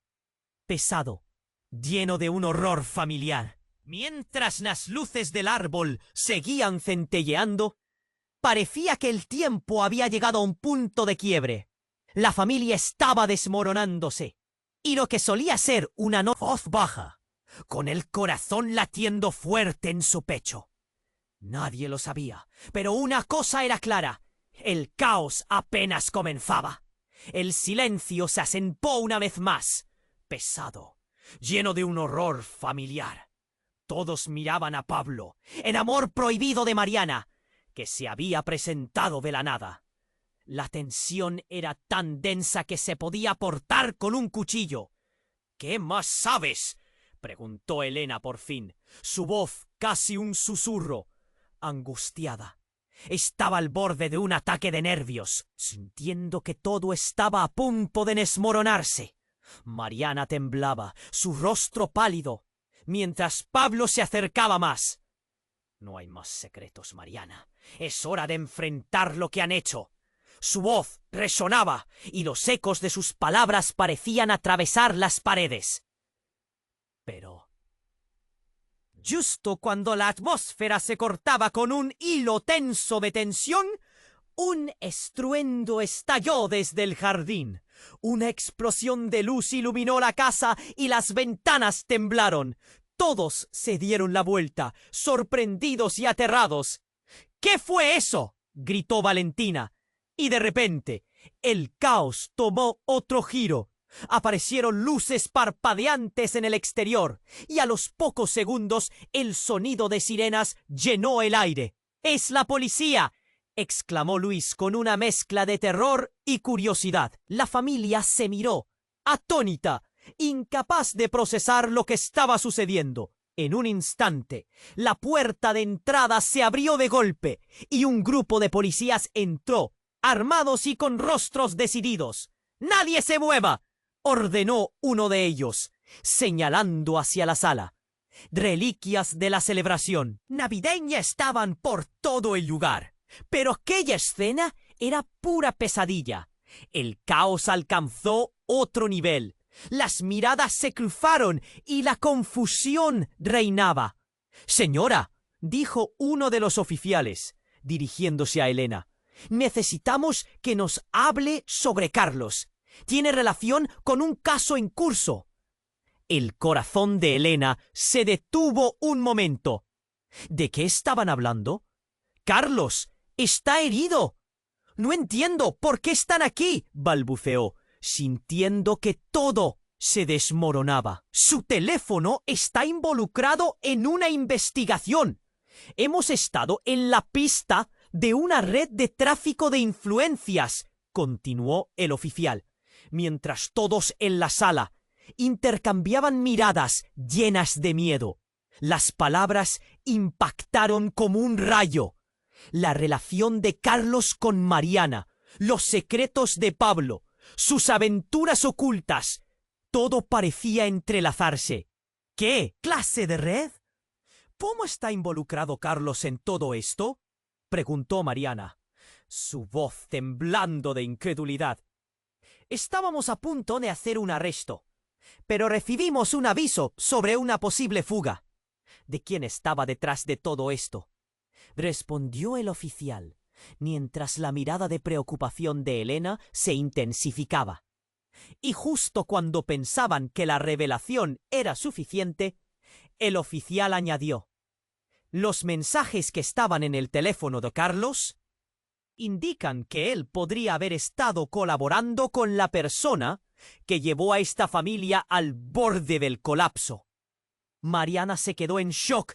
pesado, lleno de un horror familiar. Mientras las luces del árbol seguían centelleando, parecía que el tiempo había llegado a un punto de quiebre. La familia estaba desmoronándose, y lo que solía ser una voz baja, con el corazón latiendo fuerte en su pecho. Nadie lo sabía, pero una cosa era clara: el caos apenas comenzaba. El silencio se asentó una vez más, pesado, lleno de un horror familiar. Todos miraban a Pablo, el amor prohibido de Mariana, que se había presentado de la nada. La tensión era tan densa que se podía cortar con un cuchillo. «¿Qué más sabes?», preguntó Elena por fin, su voz casi un susurro, angustiada. Estaba al borde de un ataque de nervios, sintiendo que todo estaba a punto de desmoronarse. Mariana temblaba, su rostro pálido, mientras Pablo se acercaba más. No hay más secretos, Mariana. Es hora de enfrentar lo que han hecho. Su voz resonaba y los ecos de sus palabras parecían atravesar las paredes. Pero, justo cuando la atmósfera se cortaba con un hilo tenso de tensión, un estruendo estalló desde el jardín. Una explosión de luz iluminó la casa y las ventanas temblaron. Todos se dieron la vuelta, sorprendidos y aterrados. ¿Qué fue eso?, gritó Valentina. Y de repente, el caos tomó otro giro. Aparecieron luces parpadeantes en el exterior, y a los pocos segundos el sonido de sirenas llenó el aire. ¡Es la policía!, exclamó Luis con una mezcla de terror y curiosidad. La familia se miró, atónita, incapaz de procesar lo que estaba sucediendo. En un instante, la puerta de entrada se abrió de golpe, y un grupo de policías entró, armados y con rostros decididos. «¡Nadie se mueva!», ordenó uno de ellos, señalando hacia la sala. Reliquias de la celebración navideña estaban por todo el lugar, pero aquella escena era pura pesadilla. El caos alcanzó otro nivel. Las miradas se cruzaron y la confusión reinaba. «Señora», dijo uno de los oficiales, dirigiéndose a Elena, «necesitamos que nos hable sobre Carlos. Tiene relación con un caso en curso». El corazón de Elena se detuvo un momento. ¿De qué estaban hablando? «Carlos está herido». «No entiendo por qué están aquí», balbuceó, sintiendo que todo se desmoronaba. «Su teléfono está involucrado en una investigación. Hemos estado en la pista de una red de tráfico de influencias», continuó el oficial, mientras todos en la sala intercambiaban miradas llenas de miedo. Las palabras impactaron como un rayo. La relación de Carlos con Mariana, los secretos de Pablo, sus aventuras ocultas, todo parecía entrelazarse. ¿Qué clase de red? ¿Cómo está involucrado Carlos en todo esto?, preguntó Mariana, su voz temblando de incredulidad. «Estábamos a punto de hacer un arresto, pero recibimos un aviso sobre una posible fuga». «¿De quién estaba detrás de todo esto?», respondió el oficial, mientras la mirada de preocupación de Elena se intensificaba. Y justo cuando pensaban que la revelación era suficiente, el oficial añadió: «Los mensajes que estaban en el teléfono de Carlos indican que él podría haber estado colaborando con la persona que llevó a esta familia al borde del colapso». Mariana se quedó en shock,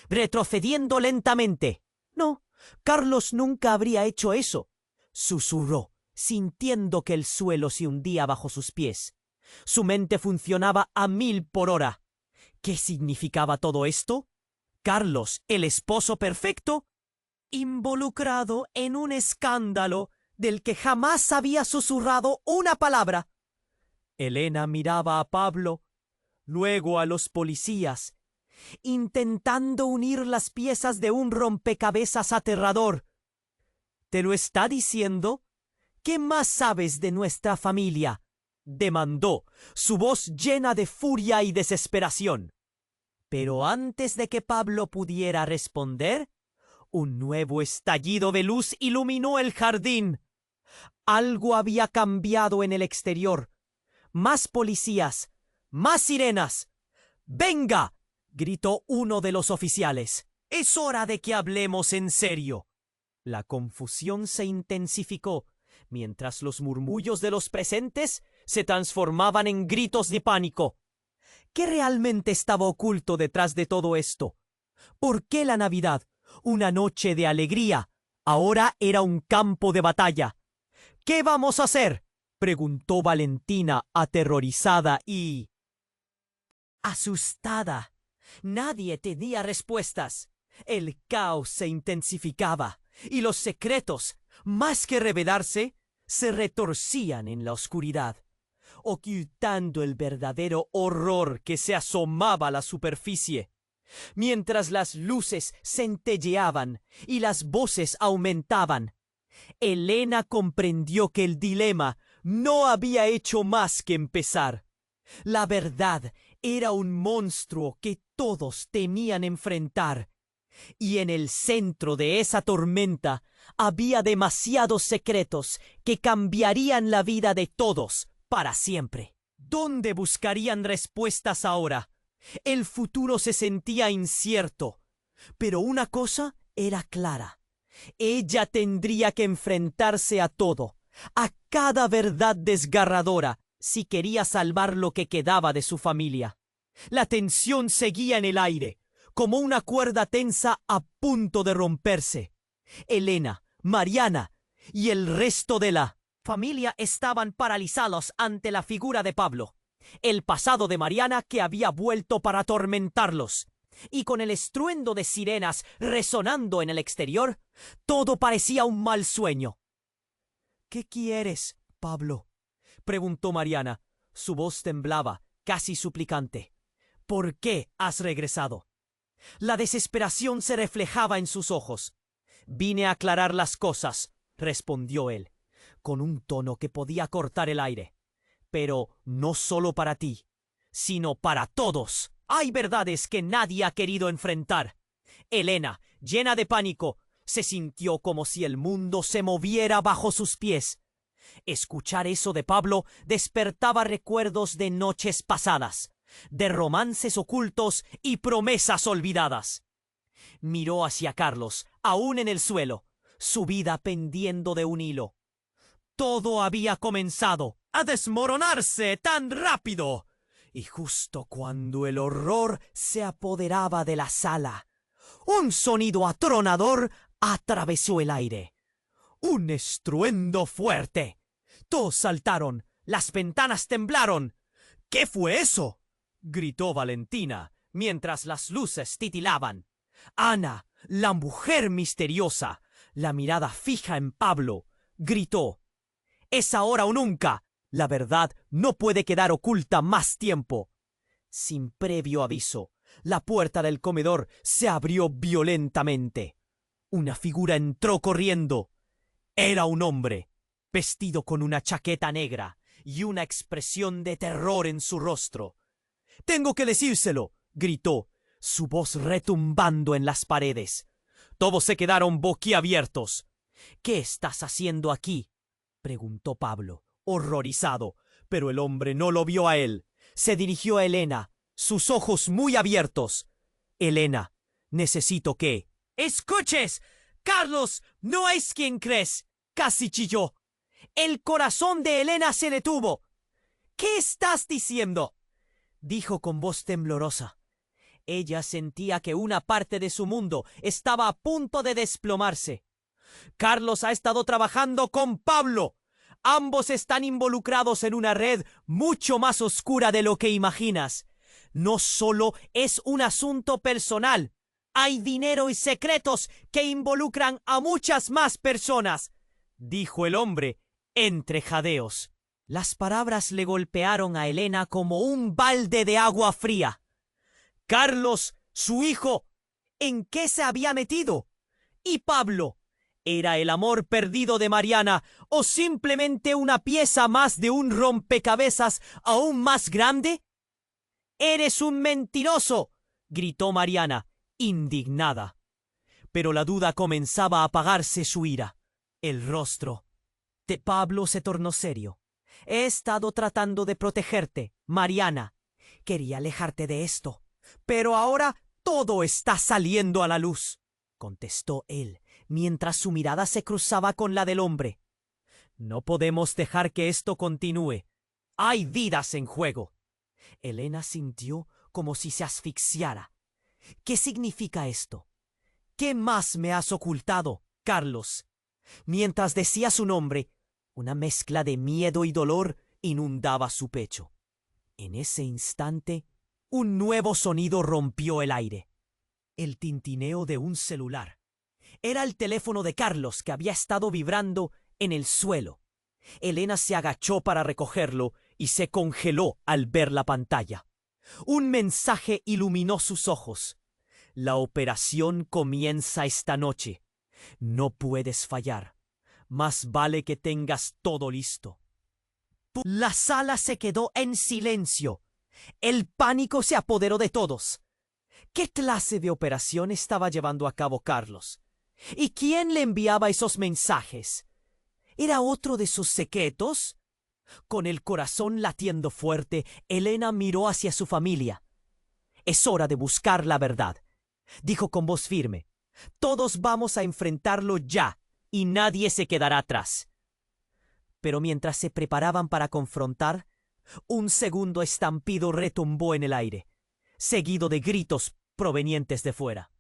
retrocediendo lentamente. «No, Carlos nunca habría hecho eso», susurró, sintiendo que el suelo se hundía bajo sus pies. Su mente funcionaba a 1000 por hora. ¿Qué significaba todo esto? ¿Carlos, el esposo perfecto, involucrado en un escándalo del que jamás había susurrado una palabra? Elena miraba a Pablo, luego a los policías, intentando unir las piezas de un rompecabezas aterrador. «¿Te lo está diciendo? ¿Qué más sabes de nuestra familia?», demandó, su voz llena de furia y desesperación. Pero antes de que Pablo pudiera responder, un nuevo estallido de luz iluminó el jardín. Algo había cambiado en el exterior. Más policías, más sirenas. «¡Venga!», gritó uno de los oficiales. «Es hora de que hablemos en serio». La confusión se intensificó, mientras los murmullos de los presentes se transformaban en gritos de pánico. ¿Qué realmente estaba oculto detrás de todo esto? ¿Por qué la Navidad, una noche de alegría, ahora era un campo de batalla? «¿Qué vamos a hacer?», preguntó Valentina, aterrorizada y asustada. Nadie tenía respuestas. El caos se intensificaba. y los secretos, más que revelarse, se retorcían en la oscuridad, ocultando el verdadero horror que se asomaba a la superficie. Mientras las luces centelleaban y las voces aumentaban, Elena comprendió que el dilema no había hecho más que empezar. La verdad era un monstruo que todos temían enfrentar, y en el centro de esa tormenta había demasiados secretos que cambiarían la vida de todos para siempre. ¿Dónde buscarían respuestas ahora? El futuro se sentía incierto, pero una cosa era clara. Ella tendría que enfrentarse a todo, a cada verdad desgarradora, si quería salvar lo que quedaba de su familia. La tensión seguía en el aire, como una cuerda tensa a punto de romperse. Elena, Mariana y el resto de la familia estaban paralizados ante la figura de Pablo, el pasado de Mariana que había vuelto para atormentarlos. Y con el estruendo de sirenas resonando en el exterior, todo parecía un mal sueño. —¿Qué quieres, Pablo? —preguntó Mariana. Su voz temblaba, casi suplicante. —¿Por qué has regresado? La desesperación se reflejaba en sus ojos. —Vine a aclarar las cosas —respondió él, con un tono que podía cortar el aire—. Pero no solo para ti, sino para todos. Hay verdades que nadie ha querido enfrentar. Elena, llena de pánico, se sintió como si el mundo se moviera bajo sus pies. Escuchar eso de Pablo despertaba recuerdos de noches pasadas, de romances ocultos y promesas olvidadas. Miró hacia Carlos, aún en el suelo, su vida pendiendo de un hilo. Todo había comenzado a desmoronarse tan rápido. Y justo cuando el horror se apoderaba de la sala, un sonido atronador atravesó el aire. Un estruendo fuerte. Todos saltaron, las ventanas temblaron. —¿Qué fue eso? —gritó Valentina, mientras las luces titilaban. Ana, la mujer misteriosa, la mirada fija en Pablo, gritó: —Es ahora o nunca. La verdad no puede quedar oculta más tiempo. Sin previo aviso, la puerta del comedor se abrió violentamente. Una figura entró corriendo. Era un hombre, vestido con una chaqueta negra y una expresión de terror en su rostro. —Tengo que decírselo —gritó, su voz retumbando en las paredes. Todos se quedaron boquiabiertos. —¿Qué estás haciendo aquí? —preguntó Pablo, horrorizado, pero el hombre no lo vio a él. Se dirigió a Elena, sus ojos muy abiertos. —Elena, necesito que... —¡Escuches! ¡Carlos, no es quien crees! —casi chilló. El corazón de Elena se detuvo. —¿Qué estás diciendo? —dijo con voz temblorosa. Ella sentía que una parte de su mundo estaba a punto de desplomarse. Carlos ha estado trabajando con Pablo. Ambos están involucrados en una red mucho más oscura de lo que imaginas. No solo es un asunto personal. Hay dinero y secretos que involucran a muchas más personas, dijo el hombre entre jadeos. Las palabras le golpearon a Elena como un balde de agua fría. Carlos, su hijo, ¿en qué se había metido? ¿Y Pablo? ¿Era el amor perdido de Mariana o simplemente una pieza más de un rompecabezas aún más grande? —¡Eres un mentiroso! —gritó Mariana, indignada. Pero la duda comenzaba a apagarse su ira. El rostro de Pablo se tornó serio. —He estado tratando de protegerte, Mariana. Quería alejarte de esto. Pero ahora todo está saliendo a la luz —contestó él, mientras su mirada se cruzaba con la del hombre. No podemos dejar que esto continúe. Hay vidas en juego. Elena sintió como si se asfixiara. ¿Qué significa esto? ¿Qué más me has ocultado, Carlos? Mientras decía su nombre, una mezcla de miedo y dolor inundaba su pecho. En ese instante, un nuevo sonido rompió el aire. El tintineo de un celular. Era el teléfono de Carlos, que había estado vibrando en el suelo. Elena se agachó para recogerlo y se congeló al ver la pantalla. Un mensaje iluminó sus ojos. La operación comienza esta noche. No puedes fallar. Más vale que tengas todo listo. La sala se quedó en silencio. El pánico se apoderó de todos. ¿Qué clase de operación estaba llevando a cabo Carlos? ¿Y quién le enviaba esos mensajes? ¿Era otro de sus secretos? Con el corazón latiendo fuerte, Elena miró hacia su familia. «Es hora de buscar la verdad», dijo con voz firme. «Todos vamos a enfrentarlo ya, y nadie se quedará atrás». Pero mientras se preparaban para confrontar, un segundo estampido retumbó en el aire, seguido de gritos provenientes de fuera.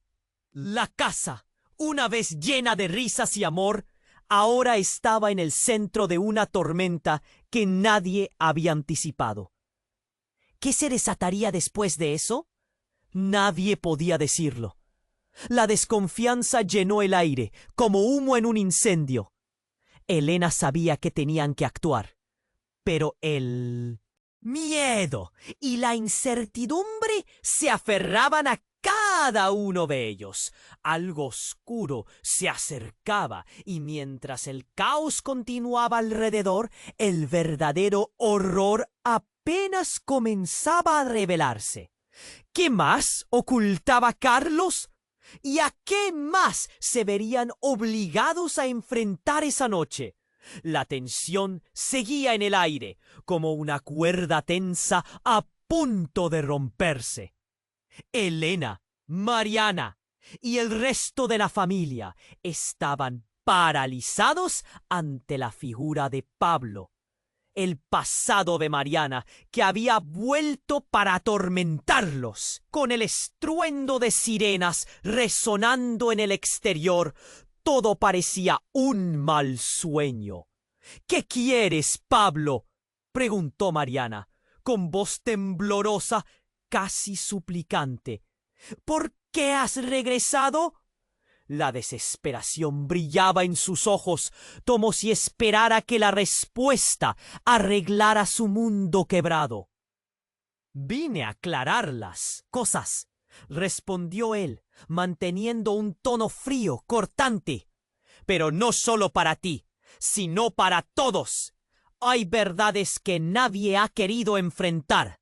La casa, una vez llena de risas y amor, ahora estaba en el centro de una tormenta que nadie había anticipado. ¿Qué se desataría después de eso? Nadie podía decirlo. La desconfianza llenó el aire, como humo en un incendio. Elena sabía que tenían que actuar, pero el miedo y la incertidumbre se aferraban a cada uno de ellos. Algo oscuro se acercaba y mientras el caos continuaba alrededor, el verdadero horror apenas comenzaba a revelarse. ¿Qué más ocultaba Carlos? ¿Y a qué más se verían obligados a enfrentar esa noche? La tensión seguía en el aire, como una cuerda tensa a punto de romperse. Elena, Mariana y el resto de la familia estaban paralizados ante la figura de Pablo. El pasado de Mariana, que había vuelto para atormentarlos. Con el estruendo de sirenas resonando en el exterior, todo parecía un mal sueño. «¿Qué quieres, Pablo?», preguntó Mariana, con voz temblorosa, casi suplicante. «¿Por qué has regresado?». La desesperación brillaba en sus ojos, como si esperara que la respuesta arreglara su mundo quebrado. «Vine a aclarar las cosas», respondió él, manteniendo un tono frío, cortante. «Pero no solo para ti, sino para todos. Hay verdades que nadie ha querido enfrentar».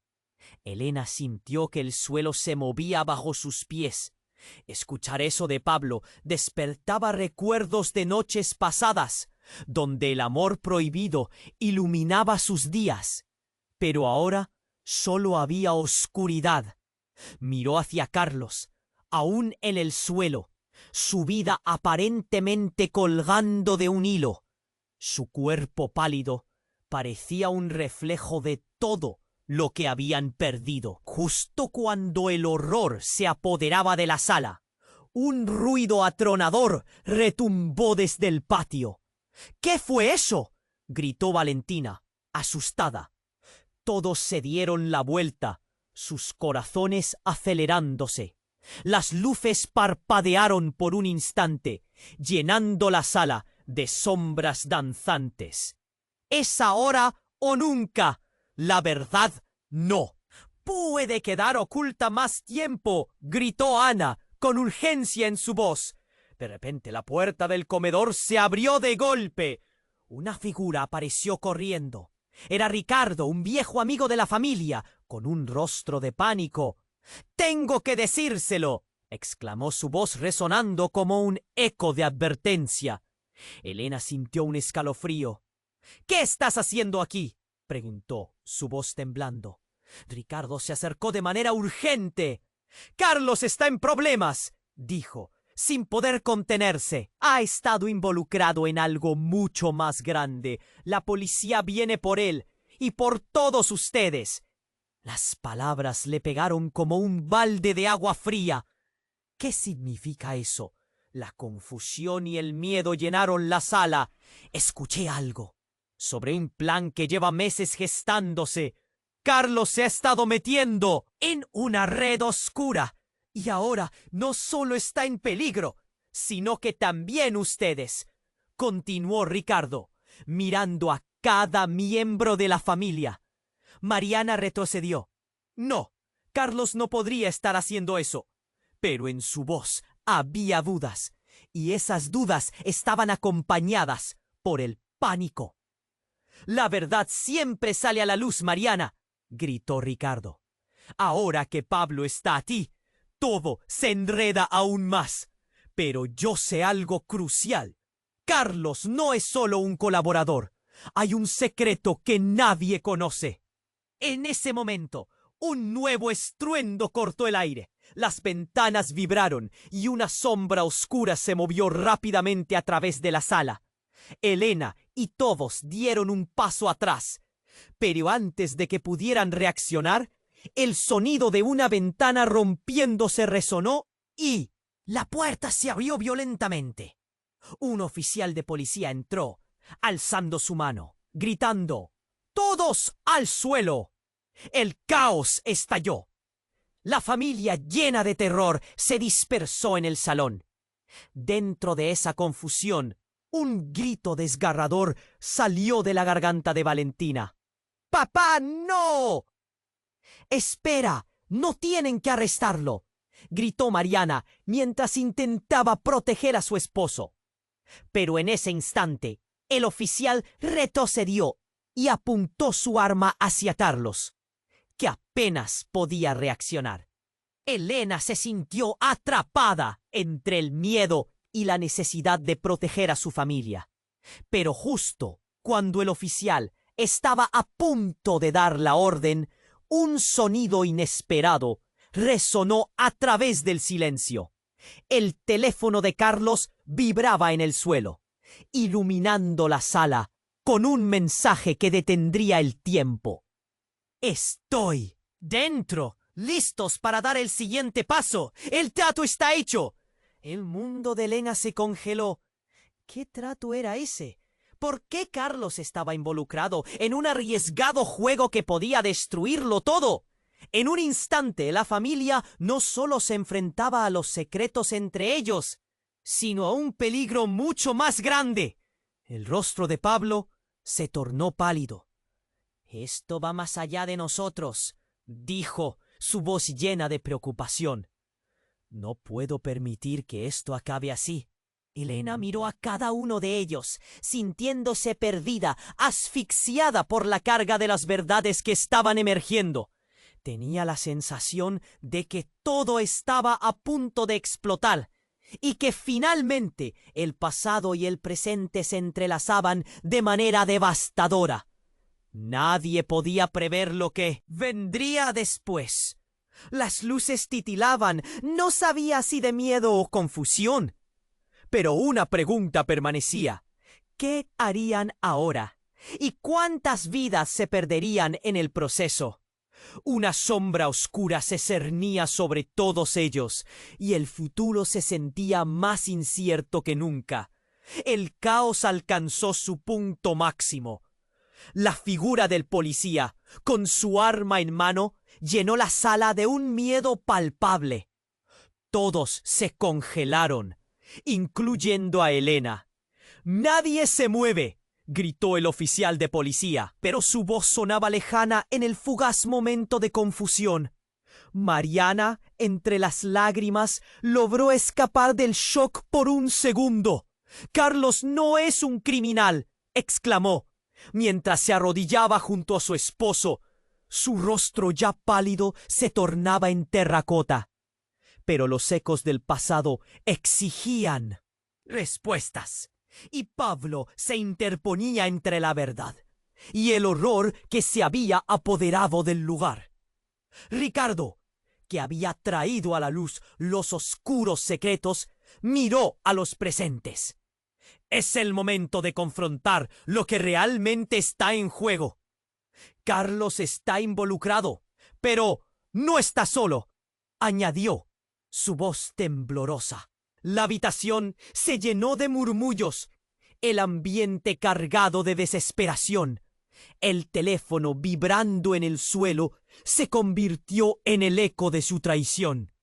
Elena sintió que el suelo se movía bajo sus pies. Escuchar eso de Pablo despertaba recuerdos de noches pasadas, donde el amor prohibido iluminaba sus días. Pero ahora solo había oscuridad. Miró hacia Carlos, aún en el suelo, su vida aparentemente colgando de un hilo. Su cuerpo pálido parecía un reflejo de todo lo que habían perdido. Justo cuando el horror se apoderaba de la sala, un ruido atronador retumbó desde el patio. «¿Qué fue eso?», gritó Valentina, asustada. Todos se dieron la vuelta, sus corazones acelerándose. Las luces parpadearon por un instante, llenando la sala de sombras danzantes. «Es ahora o nunca. La verdad, no puede quedar oculta más tiempo», gritó Ana, con urgencia en su voz. De repente la puerta del comedor se abrió de golpe. Una figura apareció corriendo. Era Ricardo, un viejo amigo de la familia, con un rostro de pánico. «Tengo que decírselo», exclamó su voz resonando como un eco de advertencia. Elena sintió un escalofrío. «¿Qué estás haciendo aquí?», preguntó, su voz temblando. Ricardo se acercó de manera urgente. «Carlos está en problemas», dijo, sin poder contenerse. «Ha estado involucrado en algo mucho más grande. La policía viene por él y por todos ustedes». Las palabras le pegaron como un balde de agua fría. ¿Qué significa eso? La confusión y el miedo llenaron la sala. Escuché algo sobre un plan que lleva meses gestándose. Carlos se ha estado metiendo en una red oscura y ahora no solo está en peligro, sino que también ustedes, continuó Ricardo, mirando a cada miembro de la familia. Mariana retrocedió. No, Carlos no podría estar haciendo eso. Pero en su voz había dudas, y esas dudas estaban acompañadas por el pánico. La verdad siempre sale a la luz, Mariana, gritó Ricardo. Ahora que Pablo está a ti, todo se enreda aún más. Pero yo sé algo crucial. Carlos no es solo un colaborador. Hay un secreto que nadie conoce. En ese momento, un nuevo estruendo cortó el aire. Las ventanas vibraron y una sombra oscura se movió rápidamente a través de la sala. Elena y todos dieron un paso atrás. Pero antes de que pudieran reaccionar, el sonido de una ventana rompiéndose resonó y la puerta se abrió violentamente. Un oficial de policía entró, alzando su mano, gritando: ¡Todos al suelo! El caos estalló. La familia, llena de terror, se dispersó en el salón. Dentro de esa confusión, un grito desgarrador salió de la garganta de Valentina. ¡Papá, no! ¡Espera! ¡No tienen que arrestarlo!, gritó Mariana mientras intentaba proteger a su esposo. Pero en ese instante, el oficial retrocedió y apuntó su arma hacia Carlos, que apenas podía reaccionar. Elena se sintió atrapada entre el miedo y la necesidad de proteger a su familia. Pero justo cuando el oficial estaba a punto de dar la orden, un sonido inesperado resonó a través del silencio. El teléfono de Carlos vibraba en el suelo, iluminando la sala con un mensaje que detendría el tiempo. Estoy dentro, listos para dar el siguiente paso. El trato está hecho. El mundo de Elena se congeló. ¿Qué trato era ese? ¿Por qué Carlos estaba involucrado en un arriesgado juego que podía destruirlo todo? En un instante, la familia no solo se enfrentaba a los secretos entre ellos, sino a un peligro mucho más grande. El rostro de Pablo se tornó pálido. «Esto va más allá de nosotros», dijo, su voz llena de preocupación. «No puedo permitir que esto acabe así». Elena miró a cada uno de ellos, sintiéndose perdida, asfixiada por la carga de las verdades que estaban emergiendo. Tenía la sensación de que todo estaba a punto de explotar y que finalmente el pasado y el presente se entrelazaban de manera devastadora. Nadie podía prever lo que vendría después. Las luces titilaban, no sabía si de miedo o confusión. Pero una pregunta permanecía: ¿qué harían ahora? ¿Y cuántas vidas se perderían en el proceso? Una sombra oscura se cernía sobre todos ellos, y el futuro se sentía más incierto que nunca. El caos alcanzó su punto máximo. La figura del policía, con su arma en mano, llenó la sala de un miedo palpable. Todos se congelaron, incluyendo a Elena. «¡Nadie se mueve!», gritó el oficial de policía, pero su voz sonaba lejana en el fugaz momento de confusión. Mariana, entre las lágrimas, logró escapar del shock por un segundo. «Carlos no es un criminal», exclamó, mientras se arrodillaba junto a su esposo. Su rostro ya pálido se tornaba en terracota. Pero los ecos del pasado exigían respuestas, y Pablo se interponía entre la verdad y el horror que se había apoderado del lugar. Ricardo, que había traído a la luz los oscuros secretos, miró a los presentes. «Es el momento de confrontar lo que realmente está en juego. Carlos está involucrado, pero no está solo», añadió, su voz temblorosa. La habitación se llenó de murmullos, el ambiente cargado de desesperación. El teléfono, vibrando en el suelo, se convirtió en el eco de su traición.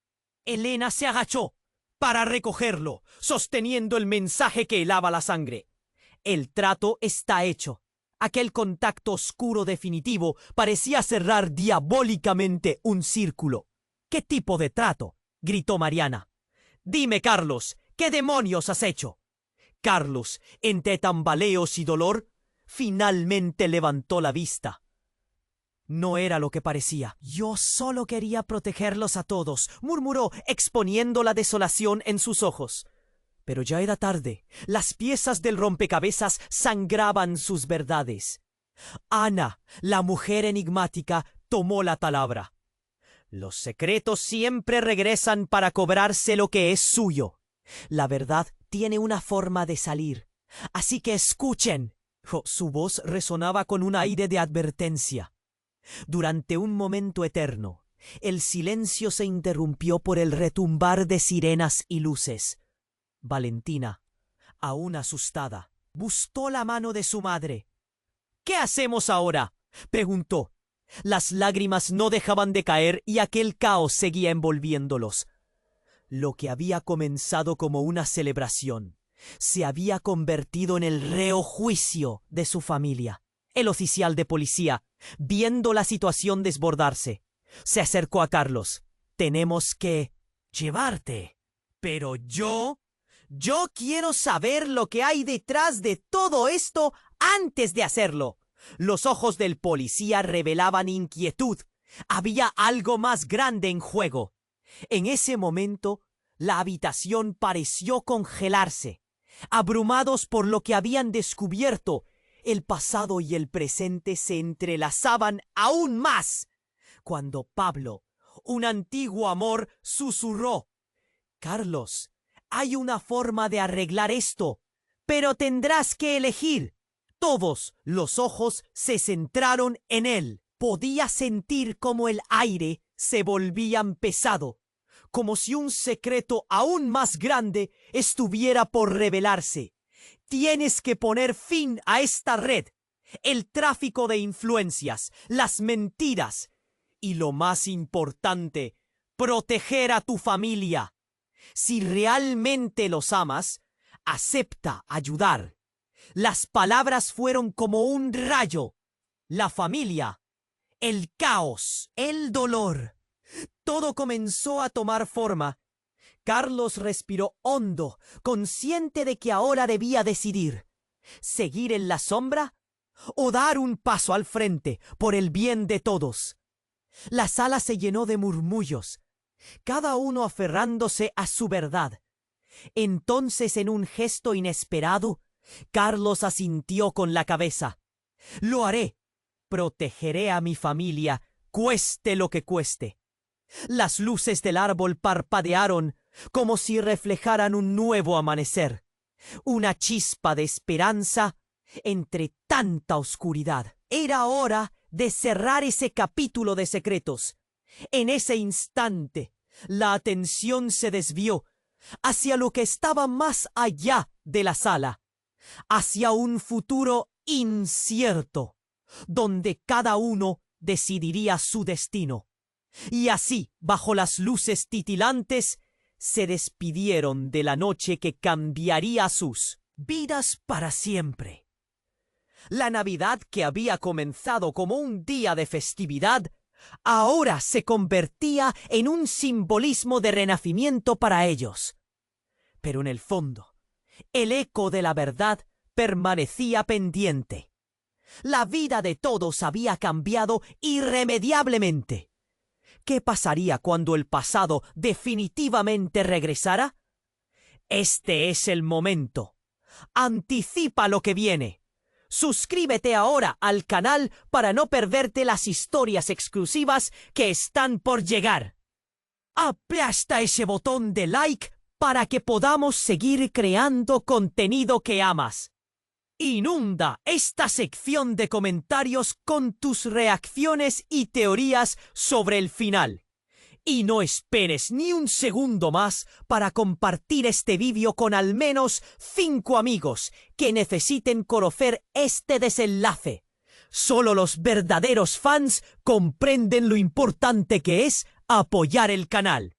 Elena se agachó, para recogerlo, sosteniendo el mensaje que helaba la sangre. El trato está hecho. Aquel contacto oscuro definitivo parecía cerrar diabólicamente un círculo. ¿Qué tipo de trato?, gritó Mariana. Dime, Carlos, ¿qué demonios has hecho? Carlos, entre tambaleos y dolor, finalmente levantó la vista. No era lo que parecía. Yo solo quería protegerlos a todos, murmuró, exponiendo la desolación en sus ojos. Pero ya era tarde. Las piezas del rompecabezas sangraban sus verdades. Ana, la mujer enigmática, tomó la palabra. Los secretos siempre regresan para cobrarse lo que es suyo. La verdad tiene una forma de salir. Así que escuchen. Su voz resonaba con un aire de advertencia. Durante un momento eterno, el silencio se interrumpió por el retumbar de sirenas y luces. Valentina, aún asustada, buscó la mano de su madre. ¿Qué hacemos ahora?, preguntó. Las lágrimas no dejaban de caer y aquel caos seguía envolviéndolos. Lo que había comenzado como una celebración se había convertido en el reo juicio de su familia. El oficial de policía, viendo la situación desbordarse, se acercó a Carlos. Tenemos que llevarte. Pero yo quiero saber lo que hay detrás de todo esto antes de hacerlo. Los ojos del policía revelaban inquietud. Había algo más grande en juego. En ese momento, la habitación pareció congelarse. Abrumados por lo que habían descubierto, el pasado y el presente se entrelazaban aún más. Cuando Pablo, un antiguo amor, susurró: Carlos, hay una forma de arreglar esto, pero tendrás que elegir. Todos los ojos se centraron en él. Podía sentir cómo el aire se volvía pesado, como si un secreto aún más grande estuviera por revelarse. Tienes que poner fin a esta red, el tráfico de influencias, las mentiras y, lo más importante, proteger a tu familia. Si realmente los amas, acepta ayudar. Las palabras fueron como un rayo. La familia, el caos, el dolor. Todo comenzó a tomar forma. Carlos respiró hondo, consciente de que ahora debía decidir: ¿seguir en la sombra o dar un paso al frente por el bien de todos? La sala se llenó de murmullos, cada uno aferrándose a su verdad. Entonces, en un gesto inesperado, Carlos asintió con la cabeza. Lo haré. Protegeré a mi familia, cueste lo que cueste. Las luces del árbol parpadearon como si reflejaran un nuevo amanecer, una chispa de esperanza entre tanta oscuridad. Era hora de cerrar ese capítulo de secretos. En ese instante, la atención se desvió hacia lo que estaba más allá de la sala, hacia un futuro incierto, donde cada uno decidiría su destino. Y así, bajo las luces titilantes, se despidieron de la noche que cambiaría sus vidas para siempre. La Navidad, que había comenzado como un día de festividad, ahora se convertía en un simbolismo de renacimiento para ellos. Pero en el fondo, el eco de la verdad permanecía pendiente. La vida de todos había cambiado irremediablemente. ¿Qué pasaría cuando el pasado definitivamente regresara? Este es el momento. Anticipa lo que viene. Suscríbete ahora al canal para no perderte las historias exclusivas que están por llegar. Aplasta ese botón de like para que podamos seguir creando contenido que amas. Inunda esta sección de comentarios con tus reacciones y teorías sobre el final. Y no esperes ni un segundo más para compartir este vídeo con al menos 5 amigos que necesiten conocer este desenlace. Solo los verdaderos fans comprenden lo importante que es apoyar el canal.